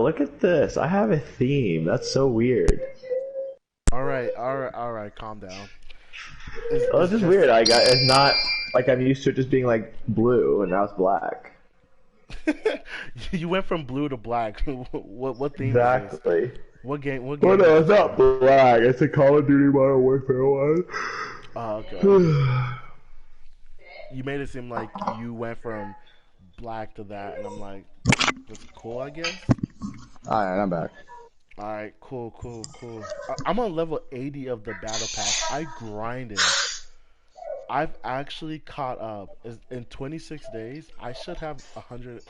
look at this. I have a theme. That's so weird. All right. Calm down. Oh, It's this is just weird. It's not like I'm used to it just being like blue and now it's black. you went from blue to black. What theme is this? Exactly. What game? What Well, game is no, it's this not for? black. It's a Call of Duty Modern Warfare one. Oh, okay. You made it seem like you went from black to that, and I'm like, that's cool, I guess. Alright, I'm back. All right, cool. I'm on level 80 of the battle pass. I grinded. I've actually caught up. In 26 days, I should have 100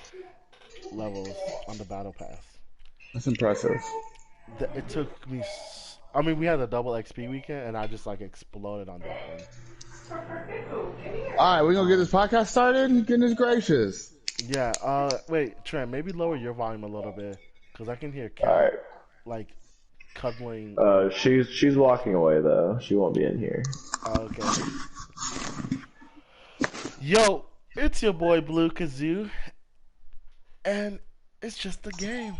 levels on the battle pass. That's impressive. It took me. I mean, we had a double XP weekend, and I just like exploded on that one. Alright, we gonna get this podcast started? Goodness gracious. Yeah. Wait, Trent. Maybe lower your volume a little bit, cause I can hear All Cat right. like cuddling. She's walking away though. She won't be in here. Okay. Yo, it's your boy Blue Kazoo, and it's just a game.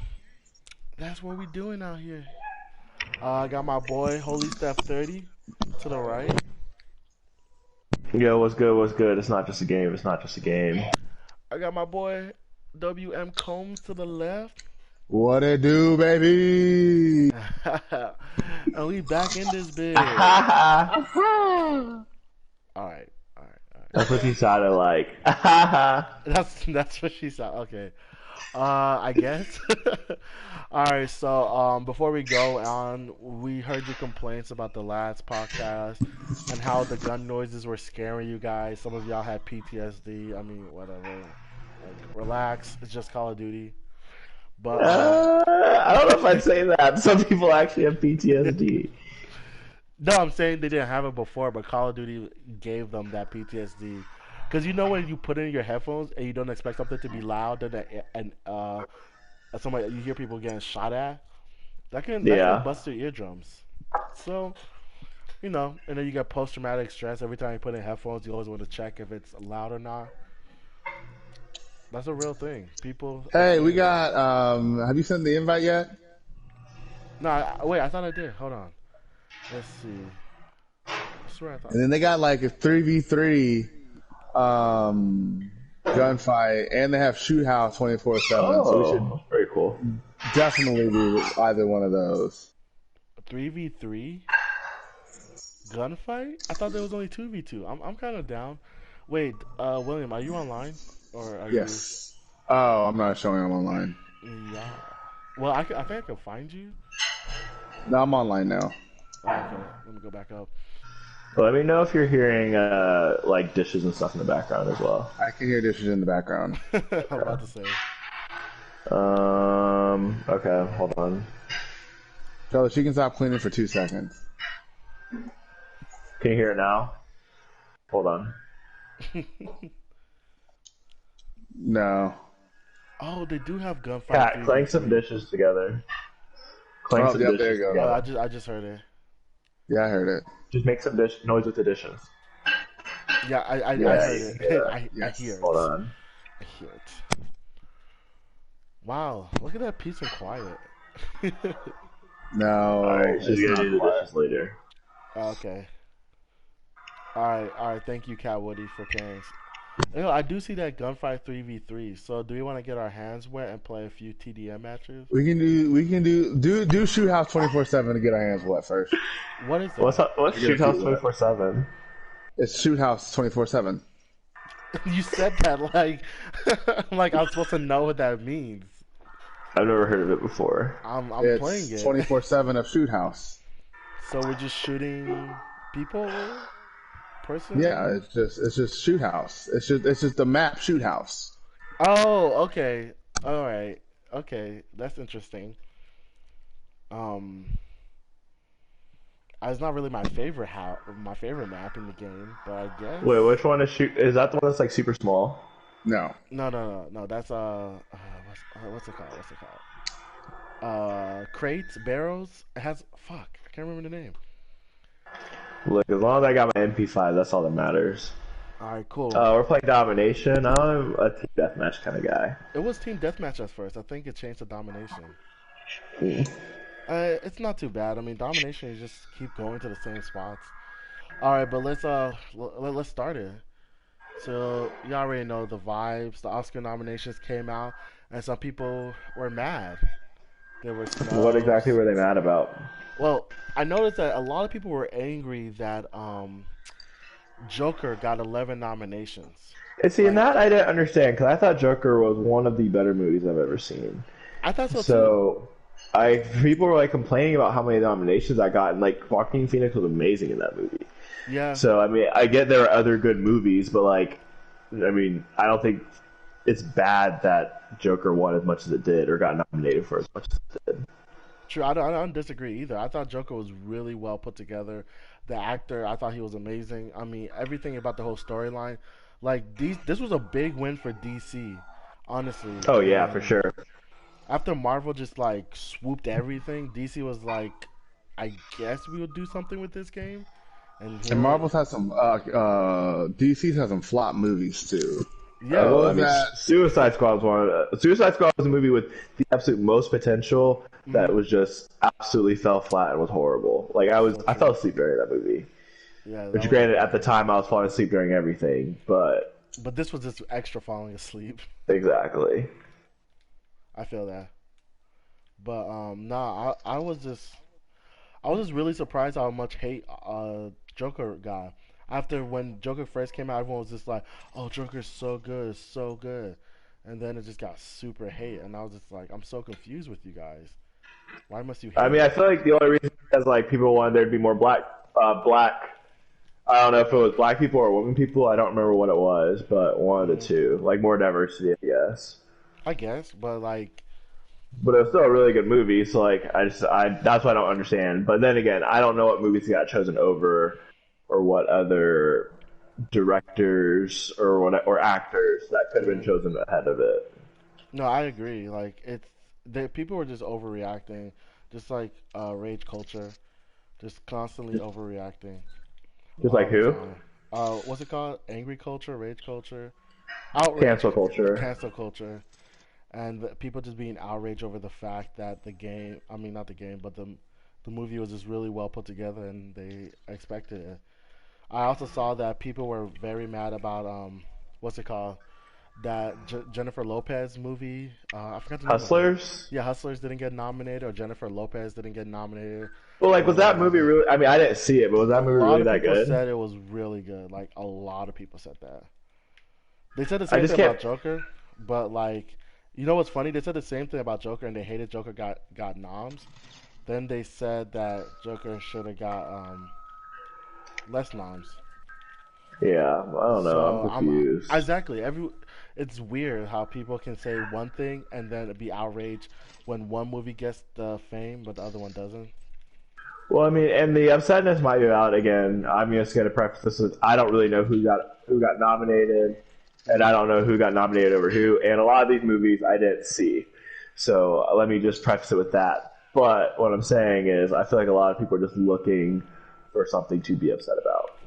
That's what we doing out here. I got my boy Holy Steph 30 to the right. Yo, what's good? What's good? It's not just a game. It's not just a game. I got my boy WM Combs to the left. What it do, baby? And we back in this bitch. Alright. That's what she sounded like. That's what she said. Okay. I guess. Alright, so before we go on, we heard your complaints about the last podcast and how the gun noises were scaring you guys. Some of y'all had PTSD. I mean, whatever. Like, relax. It's just Call of Duty. But I don't know if I'd say that. Some people actually have PTSD. no, I'm saying they didn't have it before, but Call of Duty gave them that PTSD. Because you know when you put in your headphones and you don't expect something to be loud, and somebody you hear people getting shot at, that can Yeah. bust your eardrums. So and then you get post traumatic stress every time you put in headphones. You always want to check if it's loud or not. That's a real thing. People. Hey, we got, have you sent the invite yet? No, wait. I thought I did. Hold on. Let's see. I swear I thought. And then they got like a 3v3 gunfight, and they have Shoot House 24/7. So we should Oh, very cool. definitely do either one of those. 3v3 gunfight? I thought there was only 2v2. I'm kind of down. Wait, William, are you online or are Yes. Oh, I'm not showing them online. you? Yeah. Well, I think I can find you. No, I'm online now. Oh, okay, let me go back up. Let me know if you're hearing like dishes and stuff in the background as well. I can hear dishes in the background. I'm about to say. Okay, hold on. Charlie, she can stop cleaning for 2 seconds. Can you hear it now? Hold on. No. Oh, they do have gunfight. Cat, 3v3. clank some dishes together. Clank Oh, some yep, dishes there you go. Oh, together. I just heard it. Yeah, I heard it. Just make some noise with the dishes. Yeah, I Yeah, heard it. yeah. I Yes. hear it. Hold on. I hear it. Wow, look at that peace and quiet. No. Alright, she's it's gonna not do the quiet. dishes later. Okay. All right. Thank you, Cat Woody, for caring. I do see that gunfight 3v3. So, do we want to get our hands wet and play a few TDM matches? We can do Shoot House 24/7 to get our hands wet first. What is that? What's Shoot House 24/7? It's Shoot House 24/7. You said that like I'm supposed to know what that means. I've never heard of it before. I'm playing It's it. 24/7 of Shoot House. So we're just shooting people, person. Yeah, it's just Shoot House. It's just the map Shoot House. Oh, okay. All right. Okay, that's interesting. It's not really my favorite map in the game, but I guess. Wait, which one is shoot? Is that the one that's like super small? No. No. That's what's it called? Crates, barrels. It has fuck. I can't remember the name. Look, as long as I got my MP5, that's all that matters. All right, cool. We're playing Domination. I'm a team deathmatch kind of guy. It was team deathmatch at first. I think it changed to domination. Hmm. It's not too bad. I mean, domination is just keep going to the same spots. All right, but let's start it. So you already know the vibes. The Oscar nominations came out, and some people were mad. There were What exactly snubs. were they mad about? Well, I noticed that a lot of people were angry that Joker got 11 nominations. And see, in Like, that I didn't understand because I thought Joker was one of the better movies I've ever seen. I thought so too. So, people were like complaining about how many nominations I got, and like Joaquin Phoenix was amazing in that movie. Yeah, So, I mean, I get there are other good movies, but like, I mean, I don't think it's bad that Joker won as much as it did or got nominated for as much as it did. true. I don't disagree either. I thought Joker was really well put together. The actor, I thought he was amazing. I mean, everything about the whole storyline. Like, this was a big win for DC, honestly. Oh yeah, for And sure. after Marvel just like swooped everything, DC was like, I guess we will do something with this game. And And here, Marvel's had some. DC's had some flop movies too. What yeah, I was mean, that? Suicide Squad was one. Suicide Squad was a movie with the absolute most potential hmm that was just absolutely fell flat and was horrible. Like so I fell true. asleep during that movie. Yeah, that Which, was granted, at the bad. time I was falling asleep during everything, but But this was just extra falling asleep. exactly. I feel that. But nah, I was just really surprised how much hate Joker got. After when Joker first came out, everyone was just like, "Oh, Joker's so good, so good," and then it just got super hate, and I was just like, "I'm so confused with you guys. Why must you I hate mean, I it?" feel like the only reason is like people wanted there to be more black. I don't know if it was black people or women people. I don't remember what it was, but one of the hmm two, like more diversity, I guess. I guess, but like, But it was still a really good movie. So like, I that's what I don't understand. But then again, I don't know what movies got chosen over, or what other directors or actors that could have been mhm. chosen ahead of it. No, I agree. Like, people were just overreacting, just like rage culture, just constantly Just, overreacting just all like the who? time. What's it called? Angry culture, rage culture, outrage, Cancel culture. cancel culture, and people just being outraged over the fact that the game, I mean not the game, but the movie was just really well put together and they expected it. I also saw that people were very mad about what's it called? That Jennifer Lopez movie. I forgot the name of it. Hustlers. Yeah, Hustlers didn't get nominated, or Jennifer Lopez didn't get nominated, Well, like, or was that movie whatever. really? I mean, I didn't see it, but was A that movie lot really of that people good? said it was really good. Like a lot of people said that. They said the I same just thing can't. about Joker, but like, you know what's funny? They said the same thing about Joker, and they hated Joker got noms. Then they said that Joker should have got less noms. Yeah, I don't know. I'm So I'm confused. exactly every. It's weird how people can say one thing and then be outraged when one movie gets the fame but the other one doesn't. Well, I mean, and the upsetness might be out again. I'm just gonna preface this with I don't really know who got nominated, and I hmm don't know who got nominated over who. And a lot of these movies I didn't see, so let me just preface it with that. But what I'm saying is, I feel like a lot of people are just looking for something to be upset about.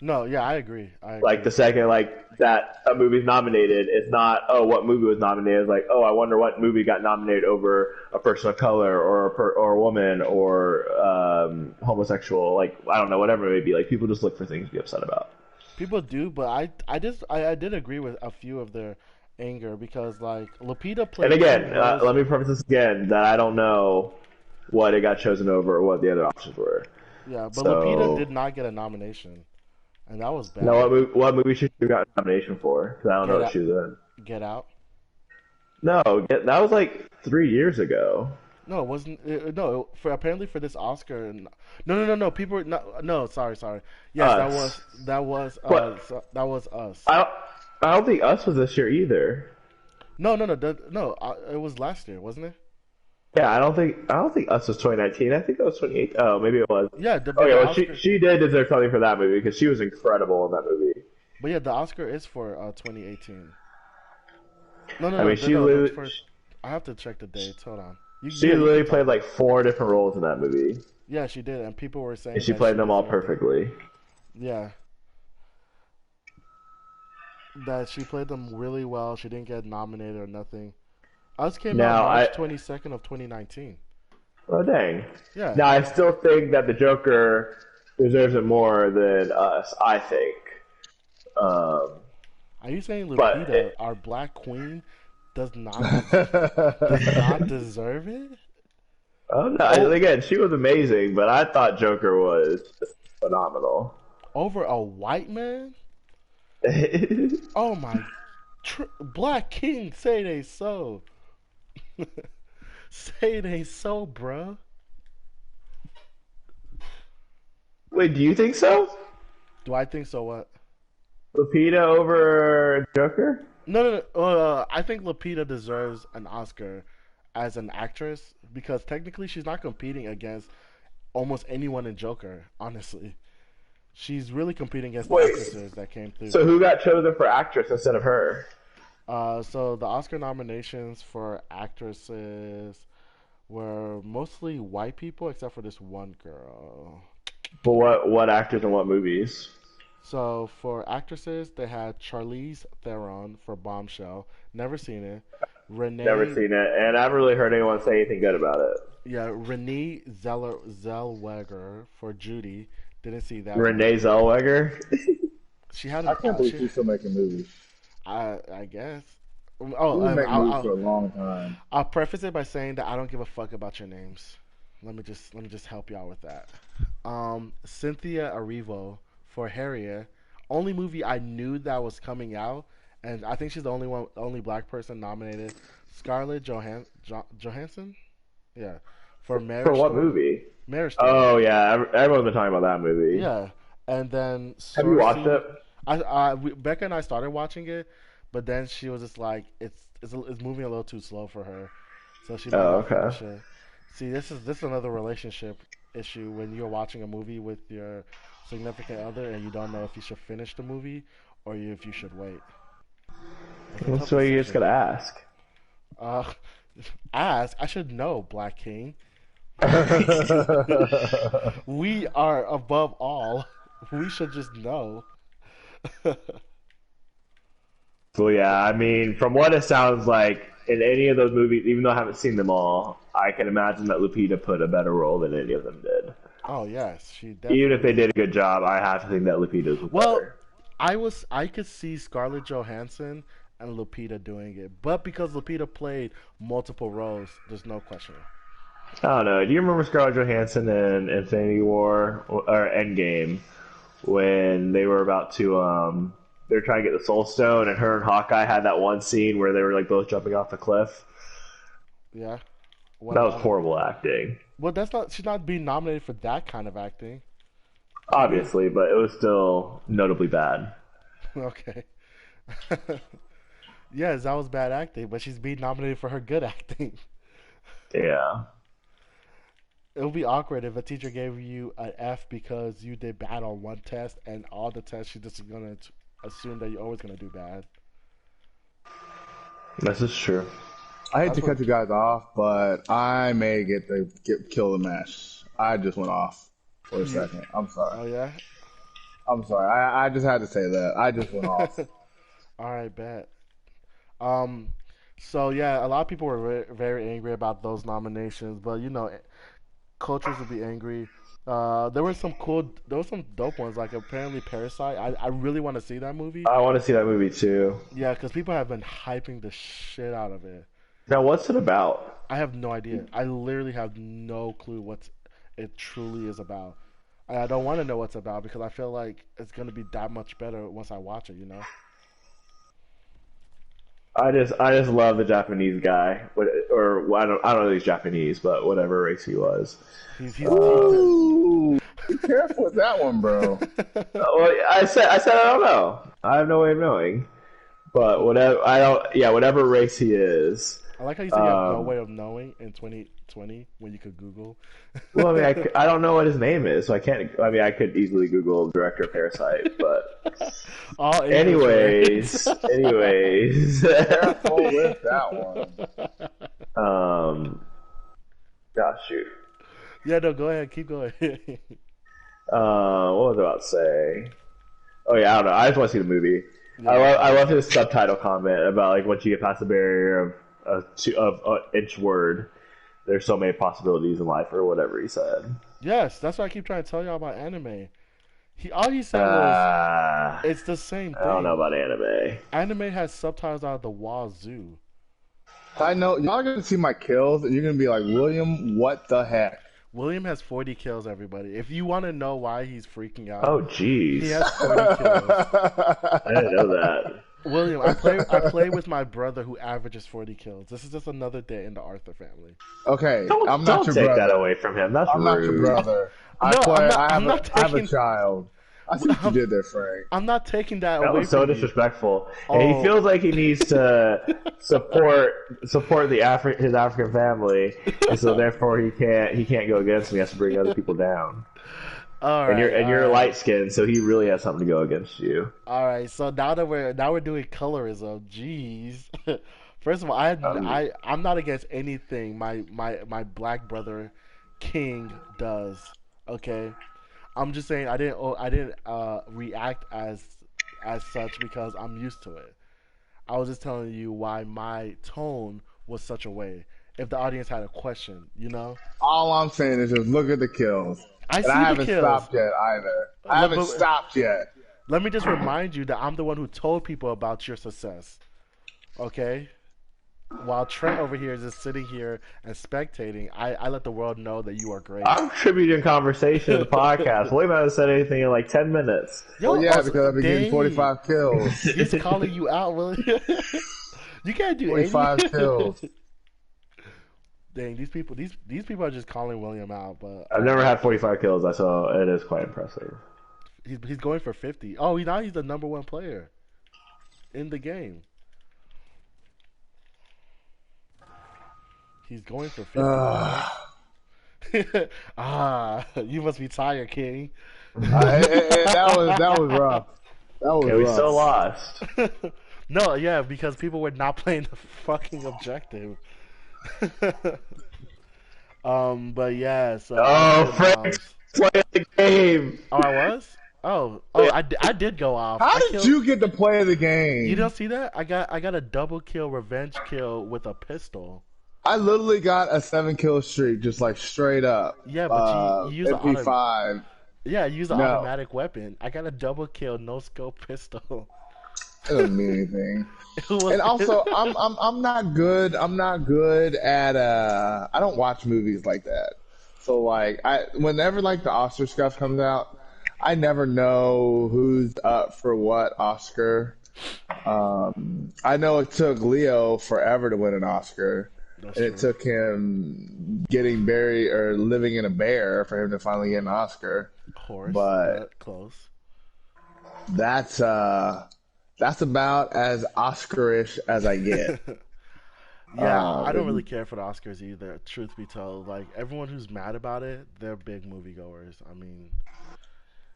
No, yeah, I agree. I Like the agree. second like that a movie's nominated, it's not oh what movie was nominated. It's like oh I wonder what movie got nominated over a person of color or or a woman or homosexual. Like I don't know whatever it may be. Like people just look for things to be upset about. People do, but I did agree with a few of their anger because like Lupita And played two again, roles let me in. preface this again that I don't know what it got chosen over or what the other options were. Yeah, but Lupita did So not get a nomination, and that was now bad. what movie should she have gotten a nomination for? Because I don't know Get what out, she was in. get out. No, that was like 3 years ago. No, it wasn't. No, for apparently for this Oscar. No. People were no. Sorry. Yes, Us. But that was us. I don't, I don't think Us was this year either. No. It was last year, wasn't it? Yeah, I don't think Us was 2019. I think it was 2018. Oh, maybe it was. Yeah, Oh but yeah, the well she Oscar. she did deserve something for that movie because she was incredible in that movie. But yeah, the Oscar is for 2018. No, no, I no, mean, no, she no. That's literally for. I have to check the dates. Hold on. she Yeah, you can literally talk. played like four different roles in that movie, Yeah, she did, and people were and saying she that played she them all deserved it. perfectly. Yeah, that she played them really well. She didn't get nominated or nothing. Us came out Now March I 22nd of 2019. oh dang. Yeah. Now I still think that the Joker deserves it more than us. I think. Um, Are you saying but Lupita, our black queen, does not does not deserve it? oh no, Oh, again, she was amazing, but I thought Joker was just phenomenal. over a white man? Oh my, black king, say they so. Say they so, bruh. Wait, do you think so? Do I think so? What? Lupita over Joker? No, no, no. I think Lupita deserves an Oscar as an actress because technically she's not competing against almost anyone in Joker. Honestly, she's really competing against the Wait, actresses that came through. so who got chosen for actress instead of her? So the Oscar nominations for actresses were mostly white people, except for this one girl. But what actors and what movies? So for actresses, they had Charlize Theron for Bombshell. Never seen it. Never Renee, seen it, and I haven't really heard anyone say anything good about it. yeah, Renee Zellweger for Judy. Didn't see that one. Renee Zellweger. She had I can't believe she, she's still making movies. I guess. She's Oh, been making movies for a long time. I'll preface it by saying that I don't give a fuck about your names. Let me just help you out with that. Cynthia Erivo for Harriet. Only movie I knew that was coming out, and I think she's the only black person nominated. Scarlett Johansson, yeah, for For Marriage what Story. movie? Marriage Story. Oh yeah, everyone's been talking about that movie. Yeah, and then Have you watched Cersei. it? Becca and I started watching it, but then she was just like, it's moving a little too slow for her, so she might Oh not okay. finish it. See, this is another relationship issue when you're watching a movie with your significant other and you don't know if you should finish the movie or if you should wait. It's a tough So you just decision. gotta ask. Uh, ask. I should know, Black King. We are above all. We should just know. So yeah, I mean, from what it sounds like in any of those movies, even though I haven't seen them all, I can imagine that Lupita put a better role than any of them did. Oh yes, she Even if they definitely. did a good job, I have to think that Lupita's was Well, better. I could see Scarlett Johansson and Lupita doing it, but because Lupita played multiple roles, there's no question. I don't know. Do you remember Scarlett Johansson in Infinity War or Endgame when they were about to they were trying to get the Soul Stone and her and Hawkeye had that one scene where they were like both jumping off the cliff? Yeah. What That was about it? horrible acting, Well, that's not. She's not being nominated for that kind of acting. obviously, but it was still notably bad. Okay. Yes, that was bad acting, but she's being nominated for her good acting. Yeah. It would be awkward if a teacher gave you an F because you did bad on one test, and all the tests she's just gonna assume that you're always gonna do bad. This is true. I hate That's to what. cut you guys off, but I may get kill the match. I just went off for a second. I'm sorry. Oh yeah. I'm sorry. I just had to say that. I just went off. All right, bet. Um, so yeah, a lot of people were very angry about those nominations, but cultures would be angry. There were some dope ones, like apparently Parasite. I really want to see that movie. I want to see that movie too. Yeah, because people have been hyping the shit out of it. Now, what's it about? I have no idea. I literally have no clue what it truly is about. And I don't want to know what's about because I feel like it's gonna be that much better once I watch it. I just love the Japanese guy, or well, I don't know if he's Japanese, but whatever race he was. He Ooh, be careful with that one, bro. Well, I said I don't know. I have no way of knowing, but whatever I don't. Yeah, whatever race he is. I like how you said you have no Um, way of knowing in 2020 when you could Google. well, I mean, I don't know what his name is, so I can't. I mean, I could easily Google director of Parasite, but All English words. anyways. Careful with that one. Gosh, shoot. Yeah, no, go ahead, keep going. What was I about to say? Oh yeah, I don't know. I just want to see the movie. Yeah. I love his subtitle comment about like once you get past the barrier of an inch word, there's so many possibilities in life or whatever he said. Yes, that's what I keep trying to tell y'all about anime. All he said was I it's the same don't know thing. about anime. Anime has subtitles out of the wazoo. I know y'all are gonna see my kills, and you're gonna be like, William, what the heck? William has 40 kills, everybody. If you want to know why he's freaking out, Oh, he jeez. has 40 kills. I didn't know that. William, I play with my brother who averages 40 kills. This is just another day in the Arthur family. Okay, I'm not Don't your take brother. that away from him. That's I'm not your rude. brother. No, I'm not I have a taking- child. I see what you did there, Frank. I'm not taking that That away was so from you. disrespectful. Oh. And he feels like he needs to support his African family, and so therefore he can't go against me. He has to bring other people down. All right, And you're all right. light skinned, so he really has something to go against you. All right, so now we're doing colorism. Jeez. First of all, I'm not against anything my black brother King does. Okay, I'm just saying I didn't react as such because I'm used to it. I was just telling you why my tone was such a way. If the audience had a question, you know, All I'm saying is just look at the kills. I And see I the haven't kills. stopped yet either. I haven't stopped yet. Let me just remind you that I'm the one who told people about your success. Okay? While Trent over here is just sitting here and spectating, I let the world know that you are great. I'm contributing conversation to the podcast. William hasn't said anything in like 10 minutes. Yo, Well, yeah, also, because I've been getting dang, 45 kills. He's calling you out, William. You can't do 45 80. kills. Dang, these people are just calling William out, but I've never had 45 kills, so it is quite impressive. he's going for 50. Oh, now he's the number one player in the game. He's going for 50. You must be tired, King. That was rough. That was Yeah, we rough. still lost. No, yeah, because people were not playing the fucking objective. But yeah, so Oh, Frank, play the game. Oh, I was. I did go off. How I did killed- you get to play the game? You don't see that? I got a double kill, revenge kill with a pistol. I literally got a 7-kill streak, just like straight up. Yeah, but you use the MP5. Yeah, use an No. automatic weapon. I got a double kill, no scope pistol. It doesn't mean anything. It was- And also, I'm not good. I'm not good at. I don't watch movies like that. So like, whenever like the Oscar stuff comes out, I never know who's up for what Oscar. I know it took Leo forever to win an Oscar. That's And it true. took him getting buried or living in a bear for him to finally get an Oscar. Horse, but- close. That's about as Oscarish as I get. Yeah, I don't really care for the Oscars either. Truth be told, like everyone who's mad about it, they're big moviegoers. I mean,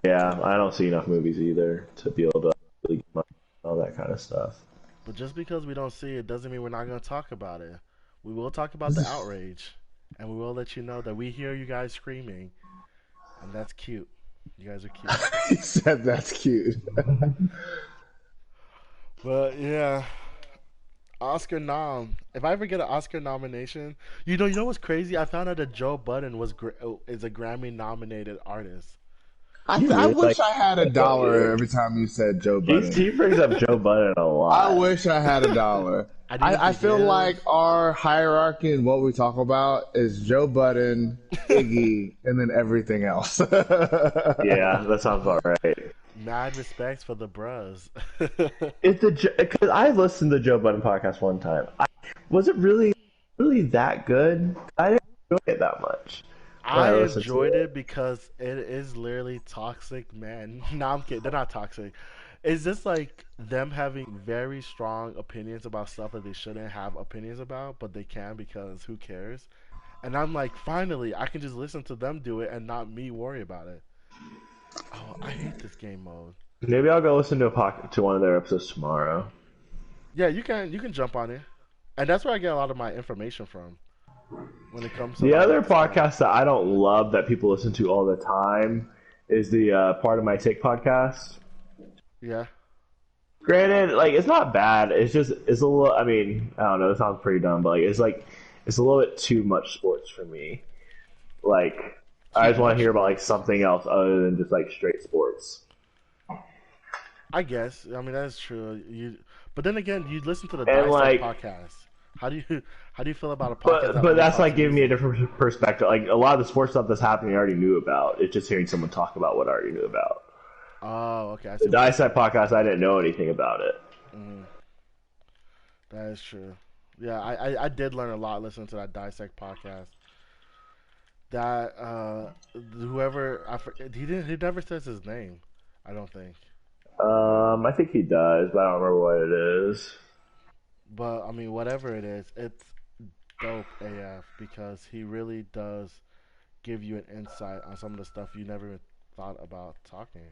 Yeah, I don't see enough movies either to be able to really get my- all that kind of stuff. but just because we don't see it doesn't mean we're not going to talk about it. We will talk about the outrage, and we will let you know that we hear you guys screaming, and that's cute. You guys are cute. He said that's cute. But yeah, Oscar nom. If I ever get an Oscar nomination, you know what's crazy? I found out that Joe Budden is a Grammy nominated artist. I really wish like- I had $1 every time you said Joe Budden. He brings up Joe Budden a lot. I wish I had $1. I didn't I feel think it like our hierarchy and what we talk about is Joe Budden, Iggy, and then everything else. Yeah, that sounds about right. Mad respects for the bros. Because I listened to the Joe Budden podcast one time. Was it really that good? I didn't enjoy it that much. I I listened to enjoyed it. it because it is literally toxic men. No, I'm kidding. They're not toxic. It's just like them having very strong opinions about stuff that they shouldn't have opinions about, but they can because who cares? And I'm like, finally, I can just listen to them do it and not me worry about it. Oh, I hate this game mode. Maybe I'll go listen to one of their episodes tomorrow. Yeah, you can jump on it, and that's where I get a lot of my information from when it comes to The like, other podcast that I don't love that people listen to all the time is the Part of My Take podcast. Yeah, Granted, like it's not bad. It's a little. I mean, I don't know. It sounds pretty dumb, but like it's a little bit too much sports for me. Like I just want to hear about like something else other than just like straight sports. I guess. I mean, that's true. But then again, you listen to the And Dissect like, podcast. How do you feel about a podcast? but that's like giving me a different perspective. Like a lot of the sports stuff that's happening, I already knew about. It's just hearing someone talk about what I already knew about. Oh, okay. I The see. Dissect podcast, I didn't know anything about it. Mhm. That is true. Yeah, I did learn a lot listening to that Dissect podcast. That whoever he never says his name. I don't think. I think he does, but I don't remember what it is. But I mean, whatever it is, it's dope AF because he really does give you an insight on some of the stuff you never even thought about talking,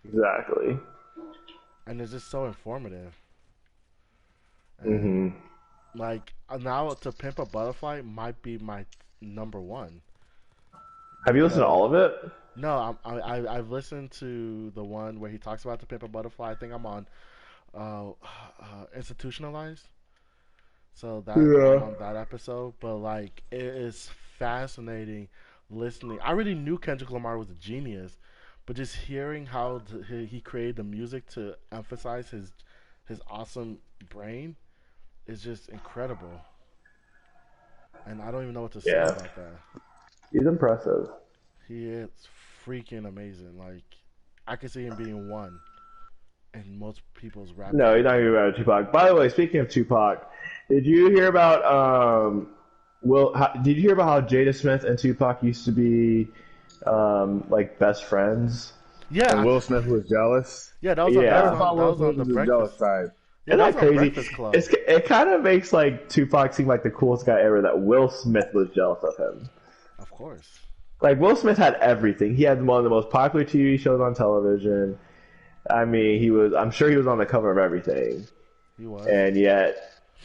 Exactly. and it's just so informative. And hmm like now, To Pimp a Butterfly might be my number one. Have you listened to Because all of it? no, I've listened to the one where he talks about To Pimp a Butterfly. I think I'm on Institutionalized. So I'm Yeah. on that episode, but like it is fascinating listening. I already knew Kendrick Lamar was a genius, but just hearing how he created the music to emphasize his awesome brain is just incredible. And I don't even know what to say Yeah. about that. He's impressive. He is freaking amazing. Like I could see him being one in most people's rap No, he's career. not even about Tupac. By the way, speaking of Tupac, did you hear about did you hear about how Jada Smith and Tupac used to be like best friends? And Yeah, Will Smith was jealous. yeah, that was on Yeah. that I was thought on that Will was on Smith the was the jealous Breakfast. side. Yeah, Isn't that that was on crazy? Breakfast Club. It kind of makes like Tupac seem like the coolest guy ever. That Will Smith was jealous of him. Of course. Like Will Smith had everything. He had one of the most popular TV shows on television. I mean, he was. I'm sure he was on the cover of everything, He was. and yet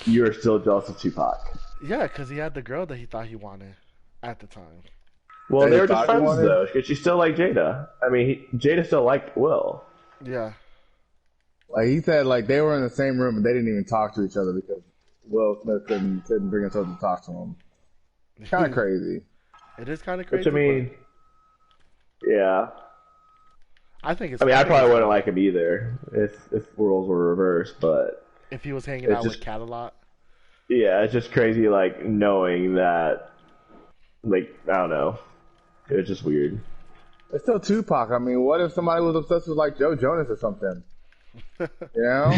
you're still jealous of Tupac. Yeah, because he had the girl that he thought he wanted at the time. Well, That they he were just thought he friends wanted? though, because she still liked Jada. I mean, Jada still liked Will. Yeah. Like he said, like they were in the same room and they didn't even talk to each other because Will Smith couldn't bring himself to talk to him. Kind of crazy. It is kind of Which crazy. I mean, yeah. but I think it's I mean, I funny probably wouldn't like him either if roles were reversed. But if he was hanging it's out just with Cat a lot. yeah, it's just crazy. Like knowing that, like I don't know, it was just weird. It's still Tupac. I mean, what if somebody was obsessed with like Joe Jonas or something? You know?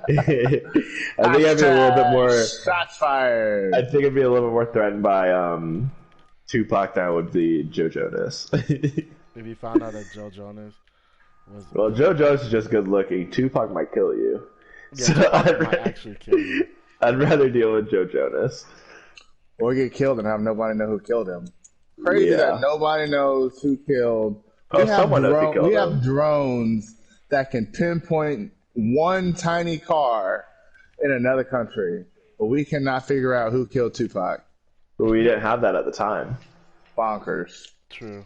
I think I'd be a little bit more. Shots fired. I think I'd be a little bit more threatened by Tupac than I would be Joe Jonas. If he found out that Joe Jonas was. Well, Joe Jonas is just good looking. Tupac might kill you. Yeah, So Tupac might actually kill you. I'd rather deal with Joe Jonas. Or get killed and have nobody know who killed him. Crazy Yeah. that nobody knows who killed. Oh, someone knows who killed we him. have drones that can pinpoint one tiny car in another country, but we cannot figure out who killed Tupac. But we didn't have that at the time. Bonkers. True.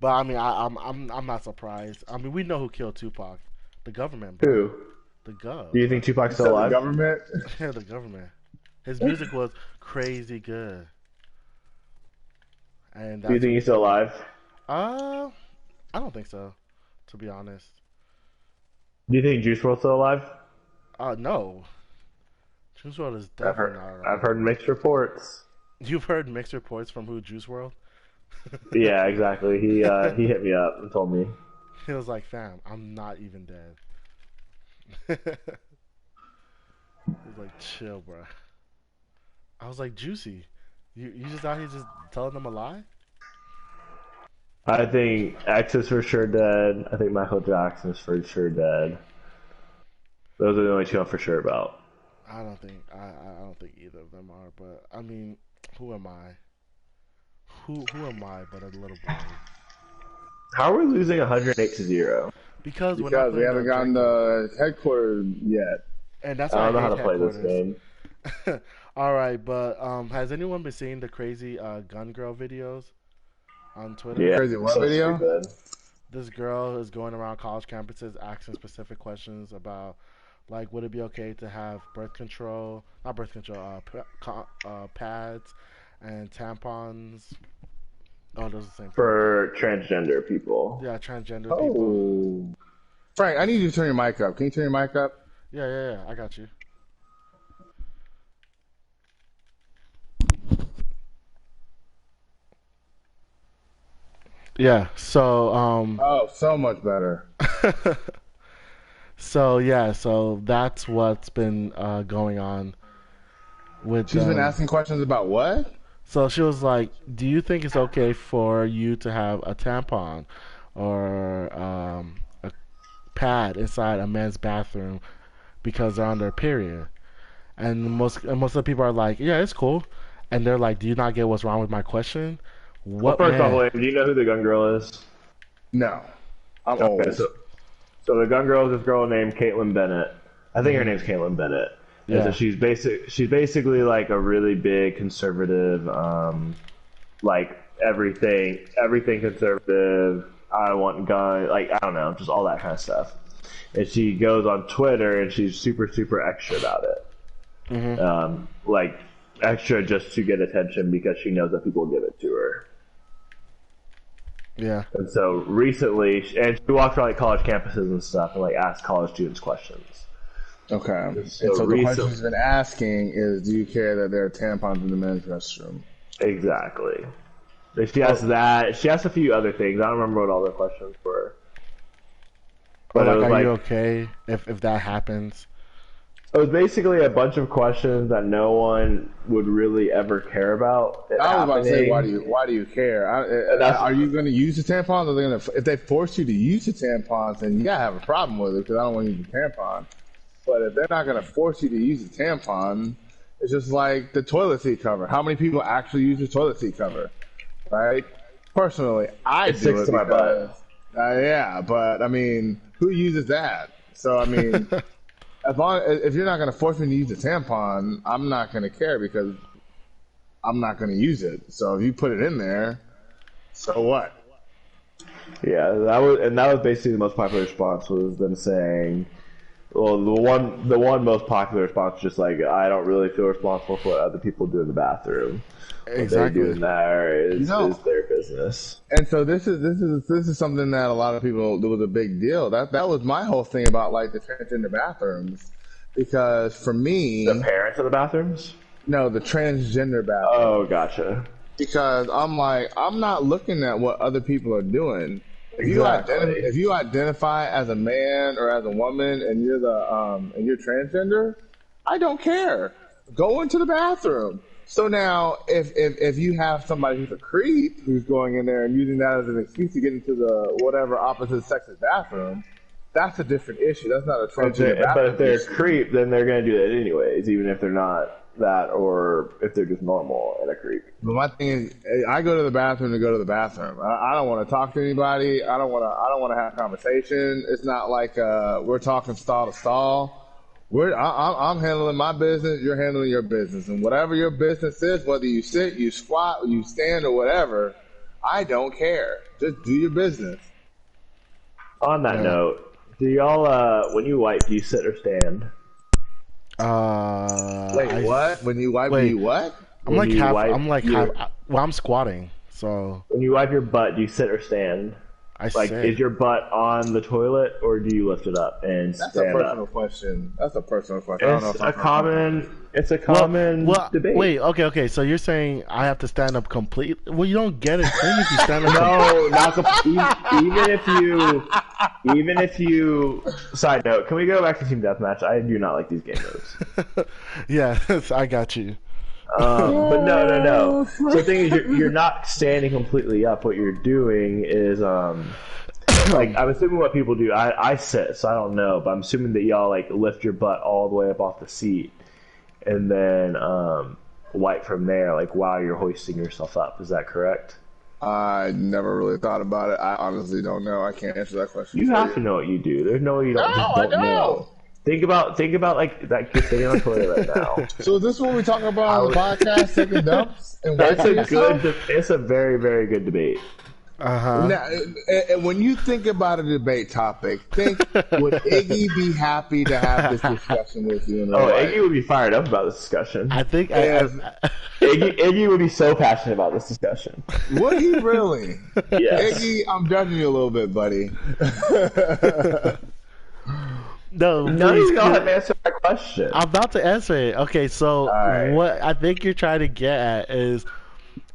But I mean, I'm not surprised. I mean, we know who killed Tupac. The government, bro. Who? The gov. Do you think Tupac's still So the alive? government. Yeah, the government. His music was crazy good. And Do you that's think he's still alive? I don't think so, to be honest. Do you think Juice WRLD's still alive? No. Juice WRLD is I've definitely heard. not I've around. heard mixed reports. You've heard mixed reports from who? Juice WRLD? Yeah, exactly. He hit me up and told me. He was like, fam, I'm not even dead. He was like, chill, bro. I was like, Juicy, you just out here just telling them a lie? I think X is for sure dead. I think Michael Jackson is for sure dead. Those are the only two I'm for sure about. I don't think I don't think either of them are, but I mean, who am I? Who am I but a little boy? How are we losing 108-0? Because we're not Because we playing haven't the gotten objective. the headquarters yet. And that's I why don't know how hate to play this headquarters. game. All right, but has anyone been seeing the crazy gun girl videos on Twitter? Yeah, Crazy what so video? stupid. this girl is going around college campuses asking specific questions about, like, would it be okay to have birth control, not birth control, pads and tampons. Oh, those are the same thing. For transgender people. Yeah, transgender people. Oh, Frank, I need you to turn your mic up. Can you turn your mic up? Yeah, I got you. Yeah, so Oh, so much better. so that's what's been going on with. She's been asking questions about what? So she was like, "Do you think it's okay for you to have a tampon or a pad inside a men's bathroom because they're on their period?" And most of the people are like, "Yeah, it's cool," and they're like, "Do you not get what's wrong with my question? Well, What first off, man?" William, do you know who the gun girl is? No, I'm Okay, old. so the gun girl is this girl named Caitlin Bennett. I think her name's Caitlin Bennett. And Yeah. so she's basically like a really big conservative, like everything conservative. I want gun, like I don't know, just all that kind of stuff. And she goes on Twitter and she's super extra about it. Like extra just to get attention because she knows that people will give it to her. Yeah. And so recently, and she walks around like college campuses and stuff and like asks college students questions. Okay. And So so the recent- question she's been asking is, do you care that there are tampons in the men's restroom? Exactly. And she asked that. She asked a few other things. I don't remember what all the questions were. But But it like, was are you okay if that happens? it was basically a bunch of questions that no one would really ever care about. I was about to say, happening. why do you care? That's- Are you going to use the tampons? Or they going to, if they force you to use the tampons, then yeah, I have a problem with it because I don't want to use the tampon. But if they're not going to force you to use the tampon, it's just like the toilet seat cover. How many people actually use the toilet seat cover? Right? Personally, I It do sticks it to my because, butt. yeah, but I mean, who uses that? So I mean, if you're not going to force me to use the tampon, I'm not going to care because I'm not going to use it. So if you put it in there, so what? Yeah, that was basically the most popular response was them saying, well, the one most popular response was just like, I don't really feel responsible for what other people do in the bathroom. What Exactly. they do in there is No. their business. And so this is something that a lot of people, it was a big deal. That was my whole thing about like the transgender bathrooms, because for me, The parents of the bathrooms? no, the transgender bathroom. Oh, gotcha. Because I'm like, I'm not looking at what other people are doing. Exactly. If you identify as a man or as a woman and you're you're transgender, I don't care. Go into the bathroom. So now, if you have somebody who's a creep who's going in there and using that as an excuse to get into the whatever opposite sex's bathroom, that's a different issue. That's not a transgender bathroom. But if they're a issue. creep, then they're going to do that anyways, even if they're not that, or if they're just normal and a creep. But my thing is, I go to the bathroom to go to the bathroom. I don't want to talk to anybody. I don't want to have a conversation. It's not like we're talking stall to stall. I'm handling my business. You're handling your business, and whatever your business is, whether you sit, you squat, you stand, or whatever, I don't care. Just do your business. On that note, do y'all, when you wipe, do you sit or stand? Wait, what? When you wipe, wait. you what? I'm When like you half. wipe I'm like your- half. Well, I'm squatting, so When you wipe your butt, do you sit or stand? I Like, sit. is your butt on the toilet, or do you lift it up and That's a stand personal up? question. That's a personal question. I don't know It's if I'm it's a common debate. Wait, okay. So you're saying I have to stand up complete? Well, you don't get it clean if you stand up. No, not even if you. Side note: can we go back to team deathmatch? I do not like these game modes. Yeah, I got you. But no. So the thing is, you're not standing completely up. What you're doing is, like, I'm assuming what people do. I sit, so I don't know, but I'm assuming that y'all like lift your butt all the way up off the seat, and then wipe from there, like while you're hoisting yourself up. Is that correct? I never really thought about it. I honestly don't know. I can't answer that question. You for have to know what you do. There's no way you don't. No, just I don't don't. know. Think about like that kid sitting on the toilet right now. So is this what we talk about on the podcast, taking dumps and That's wiping a yourself? good. It's a very very good debate. Uh-huh. Now, and when you think about a debate topic, think would Iggy be happy to have this discussion with you in real Oh, life? Iggy would be fired up about this discussion. I think If- Iggy would be so passionate about this discussion. Would he really? Yes. Iggy, I'm judging you a little bit, buddy. no, No, please, he's gonna answer my question. I'm about to answer it. Okay, so Alright. what I think you're trying to get at is,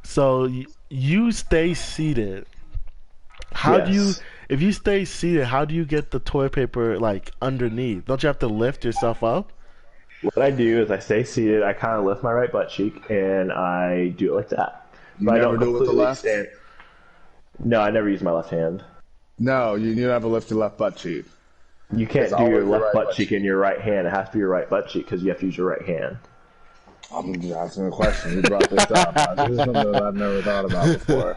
so you stay seated. How do you, Yes. if you stay seated, how do you get the toilet paper like underneath? Don't you have to lift yourself up? What I do is I stay seated, I kind of lift my right butt cheek, and I do it like that. You But I never don't do it with the completely left? stand. No, I never use my left hand. No, you never lift your left butt cheek. You can't It's do your always the left right butt butt cheek in your right hand. It has to be your right butt cheek because you have to use your right hand. I'm just asking a question. You brought this up. This is something that I've never thought about before.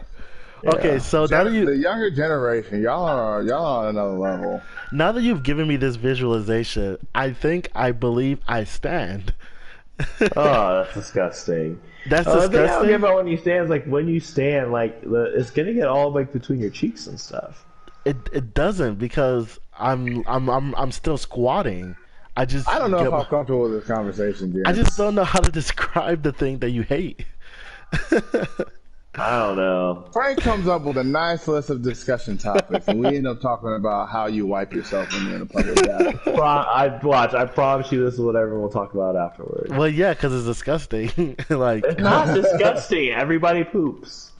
Okay, so now that The younger generation, y'all are on another level. you've given me this visualization, I believe I stand. Oh, that's disgusting. That's The thing I don't disgusting. get about when you stand is like when you stand, like it's gonna get all like between your cheeks and stuff. It doesn't because I'm still squatting. I I don't know get if I'm my- comfortable with this conversation, James. I just don't know how to describe the thing that you hate. I don't know. Frank comes up with a nice list of discussion topics, and we end up talking about how you wipe yourself when you're in a public bathroom. I promise you, this is what everyone will talk about afterwards. Well, yeah, because it's disgusting. Like It's not disgusting. Everybody poops.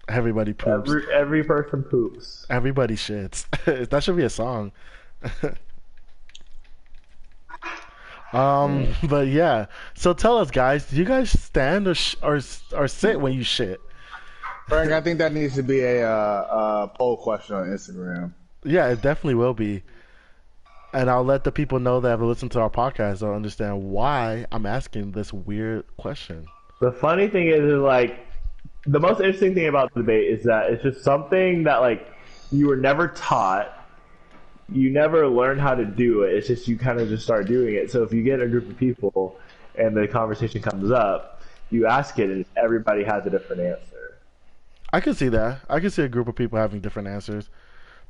everybody poops. Every person poops. Everybody shits. That should be a song. But yeah. So tell us, guys. Do you guys stand or sit when you shit? Frank, I think that needs to be a poll question on Instagram. Yeah, it definitely will be. And I'll let the people know that have listened to our podcast. They'll understand why I'm asking this weird question. The funny thing is like the most interesting thing about the debate is that it's just something that like you were never taught. You never learned how to do it. It's just you kind of just start doing it. So if you get a group of people and the conversation comes up, you ask it and everybody has a different answer. I can see that. I can see a group of people having different answers.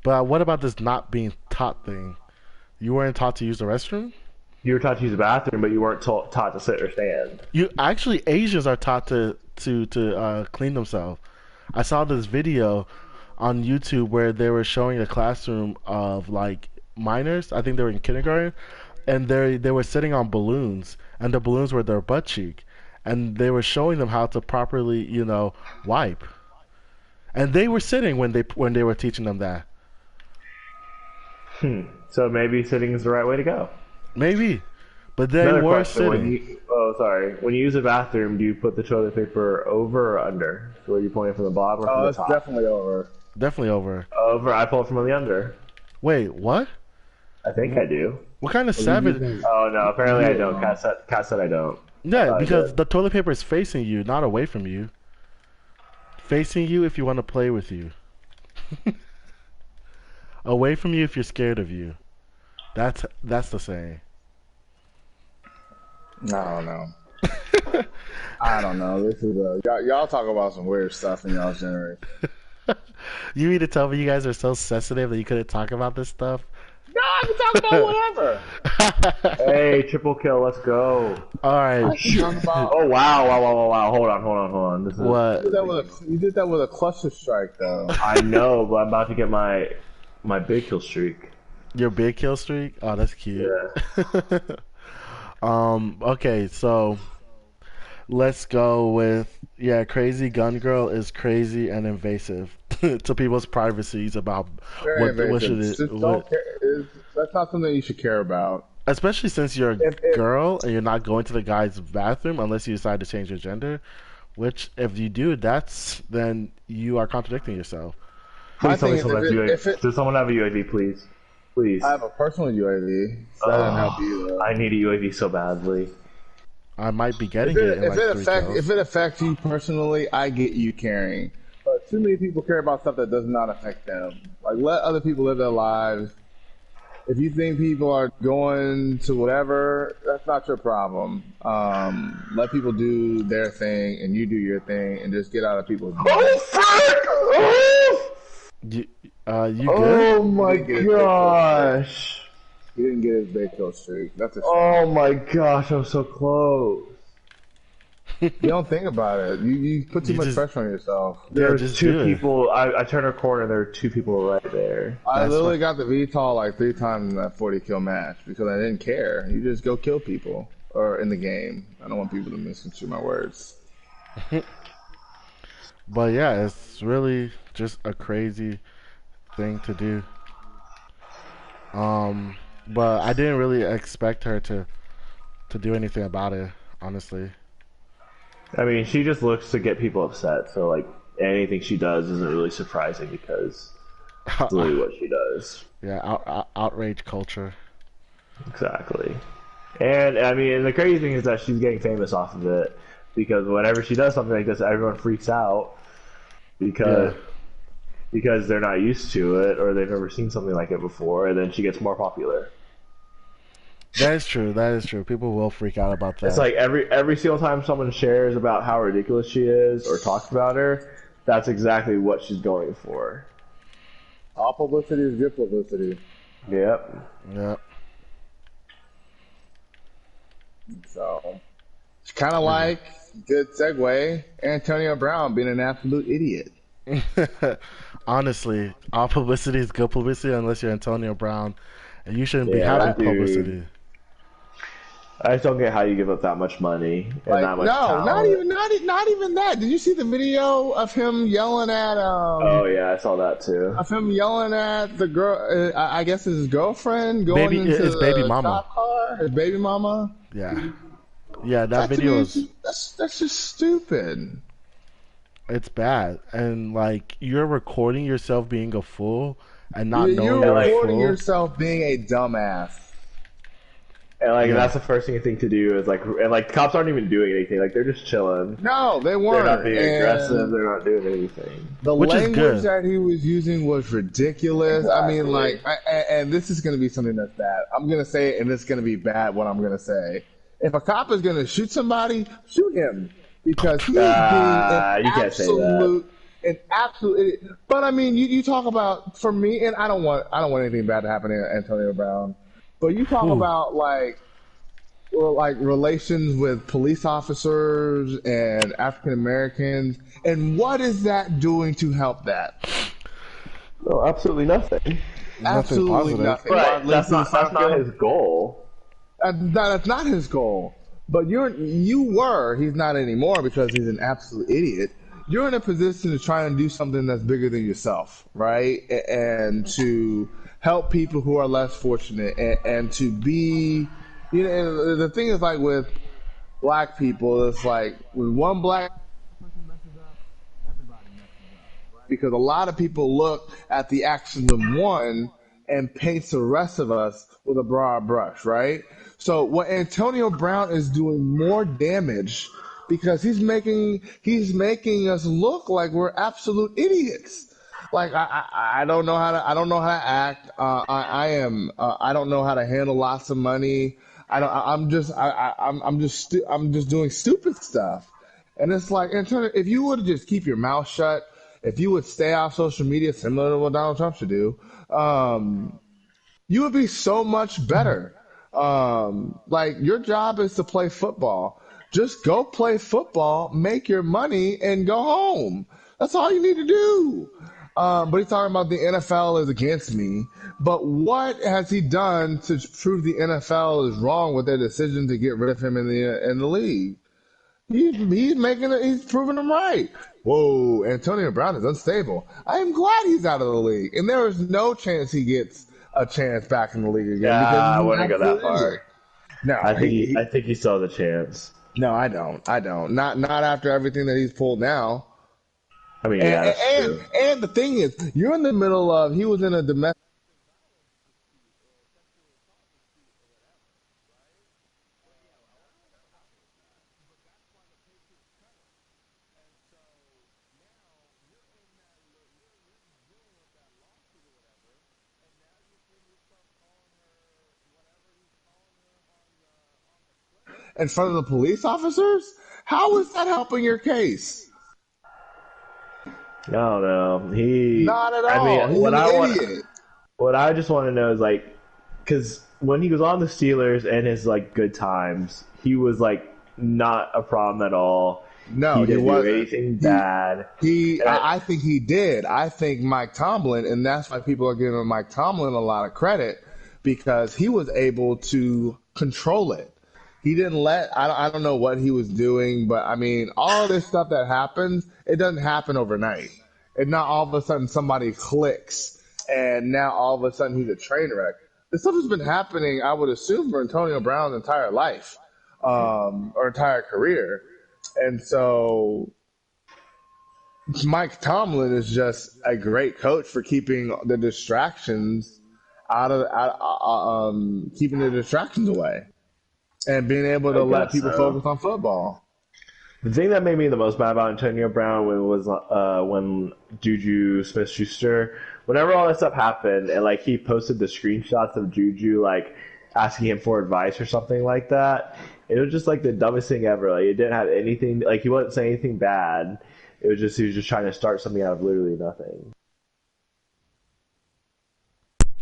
But what about this not being taught thing? You weren't taught to use the restroom? You were taught to use the bathroom, but you weren't taught to sit or stand. You actually Asians are taught to clean themselves. I saw this video on YouTube where they were showing a classroom of like minors. I think they were in kindergarten, and they were sitting on balloons, and the balloons were their butt cheek, and they were showing them how to properly, wipe. And they were sitting when they were teaching them that. So maybe sitting is the right way to go. Maybe, but they Another were question: sitting. When you use a bathroom, do you put the toilet paper over or under? So are you pointing from the bottom or from Oh, the it's top? definitely over. Definitely over. Over. I pull it from the under. Wait, what? I think I do. What kind of savage? Oh no, apparently I don't. Kat said I don't. Yeah, I because did. the toilet paper is facing you, not away from you. Facing you if you want to play with you. Away from you if you're scared of you. That's the saying. I don't know. I don't know. This is y'all talk about some weird stuff in y'all's generation. You mean to tell me you guys are so sensitive that you couldn't talk about this stuff? No, I can talk about whatever. Hey, triple kill. Let's go. All right. Talk about, Oh wow. Hold on. This is, What? you did that with a cluster strike, though. I know, but I'm about to get my big kill streak. Your big kill streak? Oh, that's cute. Yeah. Okay, so let's go with crazy gun girl is crazy and invasive to people's privacies about what should Just it don't care. That's not something you should care about. especially since you're a If- girl and you're not going to the guy's bathroom unless you decide to change your gender, which if you do, then you are contradicting yourself. My Please tell me thing is, someone has UAV. Does someone have a UAV, please? Please. I have a personal UAV, so that doesn't help you. Though. I need a UAV so badly. I might be getting If it in it, like 3 kills. if it affects you personally, I get you caring. But too many people care about stuff that does not affect them. Like, let other people live their lives. If you think people are going to whatever, that's not your problem. Let people do their thing, and you do your thing, and just get out of people's way. Oh, frick! Oh, You, you good? Oh He my didn't get his big kill streak. gosh. He didn't get his big kill streak. That's a Oh shame. my gosh, I'm so close. You don't think about it. You put too You much just, pressure on yourself. yeah, There's just two do it. people. I turned a corner and there are two people right there. I That's literally what. got the VTOL like 3 times in that 40 kill match because I didn't care. You just go kill people or in the game. I don't want people to misconstrue my words. But yeah, it's really just a crazy thing to do. Um, but I didn't really expect her to do anything about it, honestly. I mean, she just looks to get people upset. So like anything she does isn't really surprising because it's literally what she does. Yeah, outrage culture. Exactly. And I mean, and the crazy thing is that she's getting famous off of it because whenever she does something like this, everyone freaks out because Yeah, because they're not used to it or they've never seen something like it before, and then she gets more popular. that is true. That is true. People will freak out about It's that. like every single time someone shares about how ridiculous she is or talks about her, that's exactly what she's going for. All publicity is good publicity. Yep. Yeah. So it's kind of like, good segue, Antonio Brown being an absolute idiot. Honestly, all publicity is good publicity unless you're Antonio Brown, and you shouldn't be Yeah, having that dude. publicity. I just don't get how you give up that much money and Like, that much no, talent. not even that. Did you see the video of him yelling at Oh yeah, I saw that too. the girl? I guess his girlfriend going Baby, into it's baby the mama. cop car. His baby mama. Yeah, yeah. That That to me video is is that's just stupid. it's bad, and like you're recording yourself being a fool and not You're knowing And you're a like recording fool. yourself being a dumbass. Yeah, that's the first thing you think to do is like cops aren't even doing anything. Like they're just chilling. No, they They're weren't. not being aggressive. And They're not doing anything. the which is language good. that he was using was ridiculous. I mean, Exactly. and this is going to be something that's bad. I'm going to say it, and it's going to be bad what I'm going to say. If a cop is going to shoot somebody, shoot him because he is being You can't say that. an absolute idiot. But I mean, you talk about for me, and I don't want anything bad to happen to Antonio Brown. But you talk Ooh. about like relations with police officers and African Americans, and what is that doing to help that? No, absolutely nothing. Nothing Absolutely positive. nothing. Right. What That's leads to not the that's not South his goal. That's not his goal. But he's not anymore because he's an absolute idiot. You're in a position to try and do something that's bigger than yourself, right? And to help people who are less fortunate and to be, and the thing is like with black people, it's like when one black because a lot of people look at the actions of one and paints the rest of us with a broad brush, right? So what Antonio Brown is doing more damage because he's making us look like we're absolute idiots. Like I don't know how to act. I don't know how to handle lots of money. I don't. I'm just doing stupid stuff. And it's like, Antonio, if you would just keep your mouth shut, if you would stay off social media, similar to what Donald Trump should do, you would be so much better. Like your job is to play football. Just go play football, make your money, and go home. That's all you need to do. But he's talking about the NFL is against me. But what has he done to prove the NFL is wrong with their decision to get rid of him in the league? He's proving them right. Whoa, Antonio Brown is unstable. I am glad he's out of the league, and there is no chance he gets a chance back in the league again because Yeah, I he's an wouldn't go that absolute idiot. far. No, I think he still has a chance. no, I don't. I don't. Not after everything that he's pulled now. I mean, And yeah, that's and true. and the thing is, you're in the middle of he was in a domestic. In front of the police officers? How is that helping your case? I don't know. Not at I all. mean, He's an idiot. what I just want to know is like, because when he was on the Steelers and his like good times, he was like not a problem at all. No, He he didn't do wasn't. anything He bad. And I think he did. I think Mike Tomlin, and that's why people are giving Mike Tomlin a lot of credit because he was able to control it. He didn't let, I don't know what he was doing, but I mean, all this stuff that happens, it doesn't happen overnight. And not all of a sudden somebody clicks and now all of a sudden he's a train wreck. This stuff has been happening, I would assume, for Antonio Brown's entire life, or entire career. And so Mike Tomlin is just a great coach for keeping the distractions keeping the distractions away and being able I to let guess people so. focus on football. The thing that made me the most mad about Antonio Brown was when Juju Smith-Schuster, whenever all that stuff happened, and like he posted the screenshots of Juju like asking him for advice or something like that. It was just like the dumbest thing ever. Like it didn't have anything. Like he wasn't saying anything bad. It was just he was just trying to start something out of literally nothing.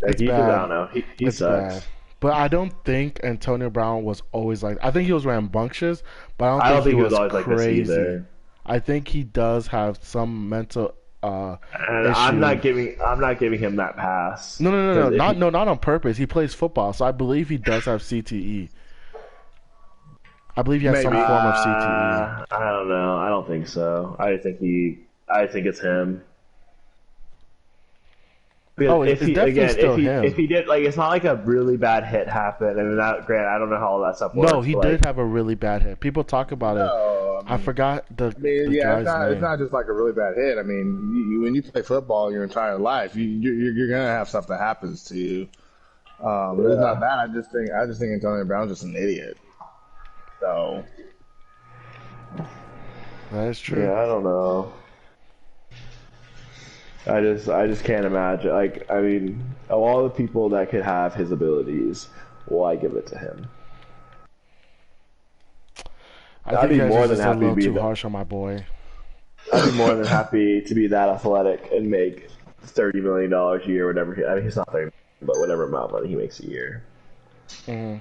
Like It's he just I bad. don't know. He It's bad. sucks. But I don't think Antonio Brown was always like. I think he was rambunctious, but I don't I think don't he think he was was always like this crazy. either. I think he does have some mental And issue. I'm not giving him that pass No, no, no, because no, if not he, no, not on purpose. He plays football, so I believe he does have CTE. I believe he has some Maybe. form of CTE. I don't know. I don't think so. I think it's him. Because Oh, if it's he definitely again, still if him. he did like, it's not like a really bad hit happened. I mean, that grant, I don't know how all that stuff No, works, he but did like, have a really bad hit. People talk about it. No, I forgot I mean, the yeah, guy's it's name. not just like a really bad hit. I mean, when you play football your entire life, you're gonna have stuff that happens to you. But it's not yeah, that. I just think Antonio Brown's just an idiot. So That is true. yeah, I don't know. I just can't imagine. Like, I mean, of all the people that could have his abilities, why give it to him? I I'd think be you guys are more than just a happy to little be too the, harsh on my boy. I'd be more than happy to be that athletic and make $30 million a year, whatever. I mean, he's not 30, but whatever amount of money he makes a year. hmm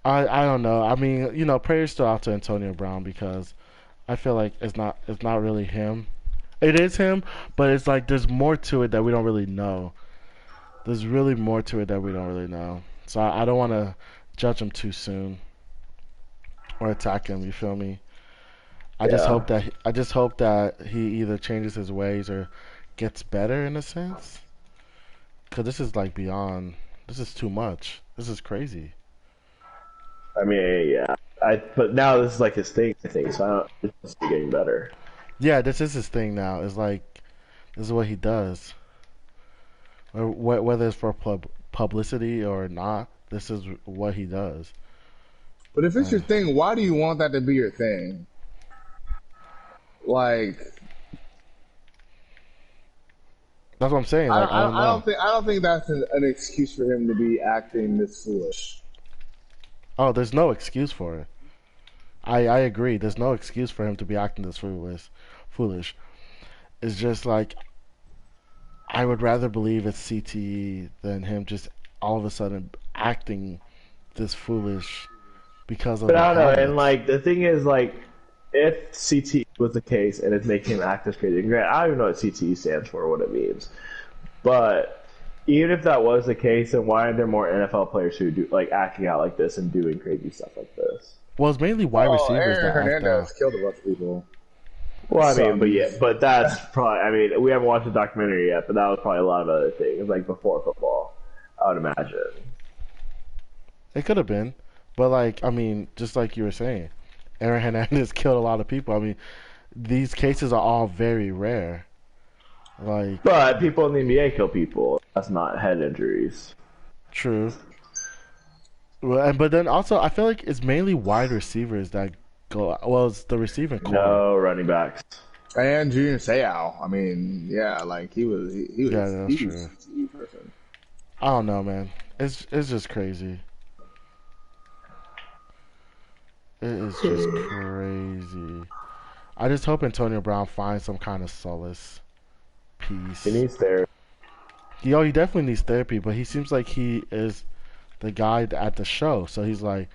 I don't know. I mean, prayers still out to Antonio Brown because I feel like it's not really him. It is him, but it's like there's more to it that we don't really know. There's really more to it that we don't really know. So I don't want to judge him too soon or attack him. You feel me? Yeah. I just hope that he either changes his ways or gets better in a sense. Cause this is like beyond. This is too much. This is crazy. I mean, yeah. But now this is like his thing, I think. So I don't. It's just getting better. Yeah, this is his thing now. It's like this is what he does. Or whether it's for publicity or not, this is what he does. but if it's Uh, your thing, why do you want that to be your thing? Like, that's what I'm saying. Like I don't know. I don't think that's an excuse for him to be acting this foolish. Oh, there's no excuse for it. I agree. There's no excuse for him to be acting this foolish. Foolish. It's just like I would rather believe it's CTE than him just all of a sudden acting this foolish because of But the I don't know. And habits. like the thing is, like, if CTE was the case and it's making him act as crazy, and granted, I don't even know what CTE stands for, or what it means. But even if that was the case, then why aren't there more NFL players who do like acting out like this and doing crazy stuff like this? Well, it's mainly wide Oh, receivers Aaron that act out. Hernandez killed a bunch of people. Well, I mean, but Some. yeah, but that's probably. I mean, we haven't watched the documentary yet, but that was probably a lot of other things, like before football. I would imagine. It could have been, but like I mean, just like you were saying, Aaron Hernandez killed a lot of people. I mean, these cases are all very rare. Like But people in the NBA kill people. That's not head injuries. true. Well, but then also I feel like it's mainly wide receivers that go. Well, it's the receiving core. No running backs. And Junior Seau. I mean, yeah, like Yeah, that's he was a true. CTE person. I don't know, man. It's just crazy. It is just crazy. I just hope Antonio Brown finds some kind of solace, He peace. needs therapy. He definitely needs therapy, but he seems like he is the guy at the show. So he's like,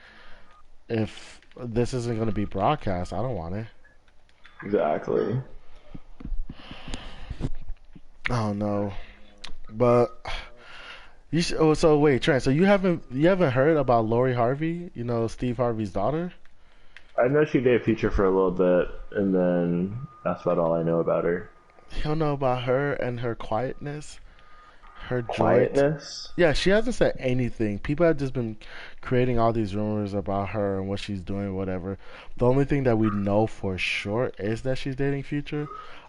if this isn't going to be broadcast, I don't want it. Exactly. I don't know, but oh, so wait, Trent. So you haven't heard about Lori Harvey? You know, Steve Harvey's daughter. I know she did a feature for a little bit, and then that's about all I know about her. You don't know about her and her quietness, her joy. Quietness. Yeah, she hasn't said anything. People have just been creating all these rumors about her and what she's doing, whatever. The only thing that we know for sure is that she's dating Future.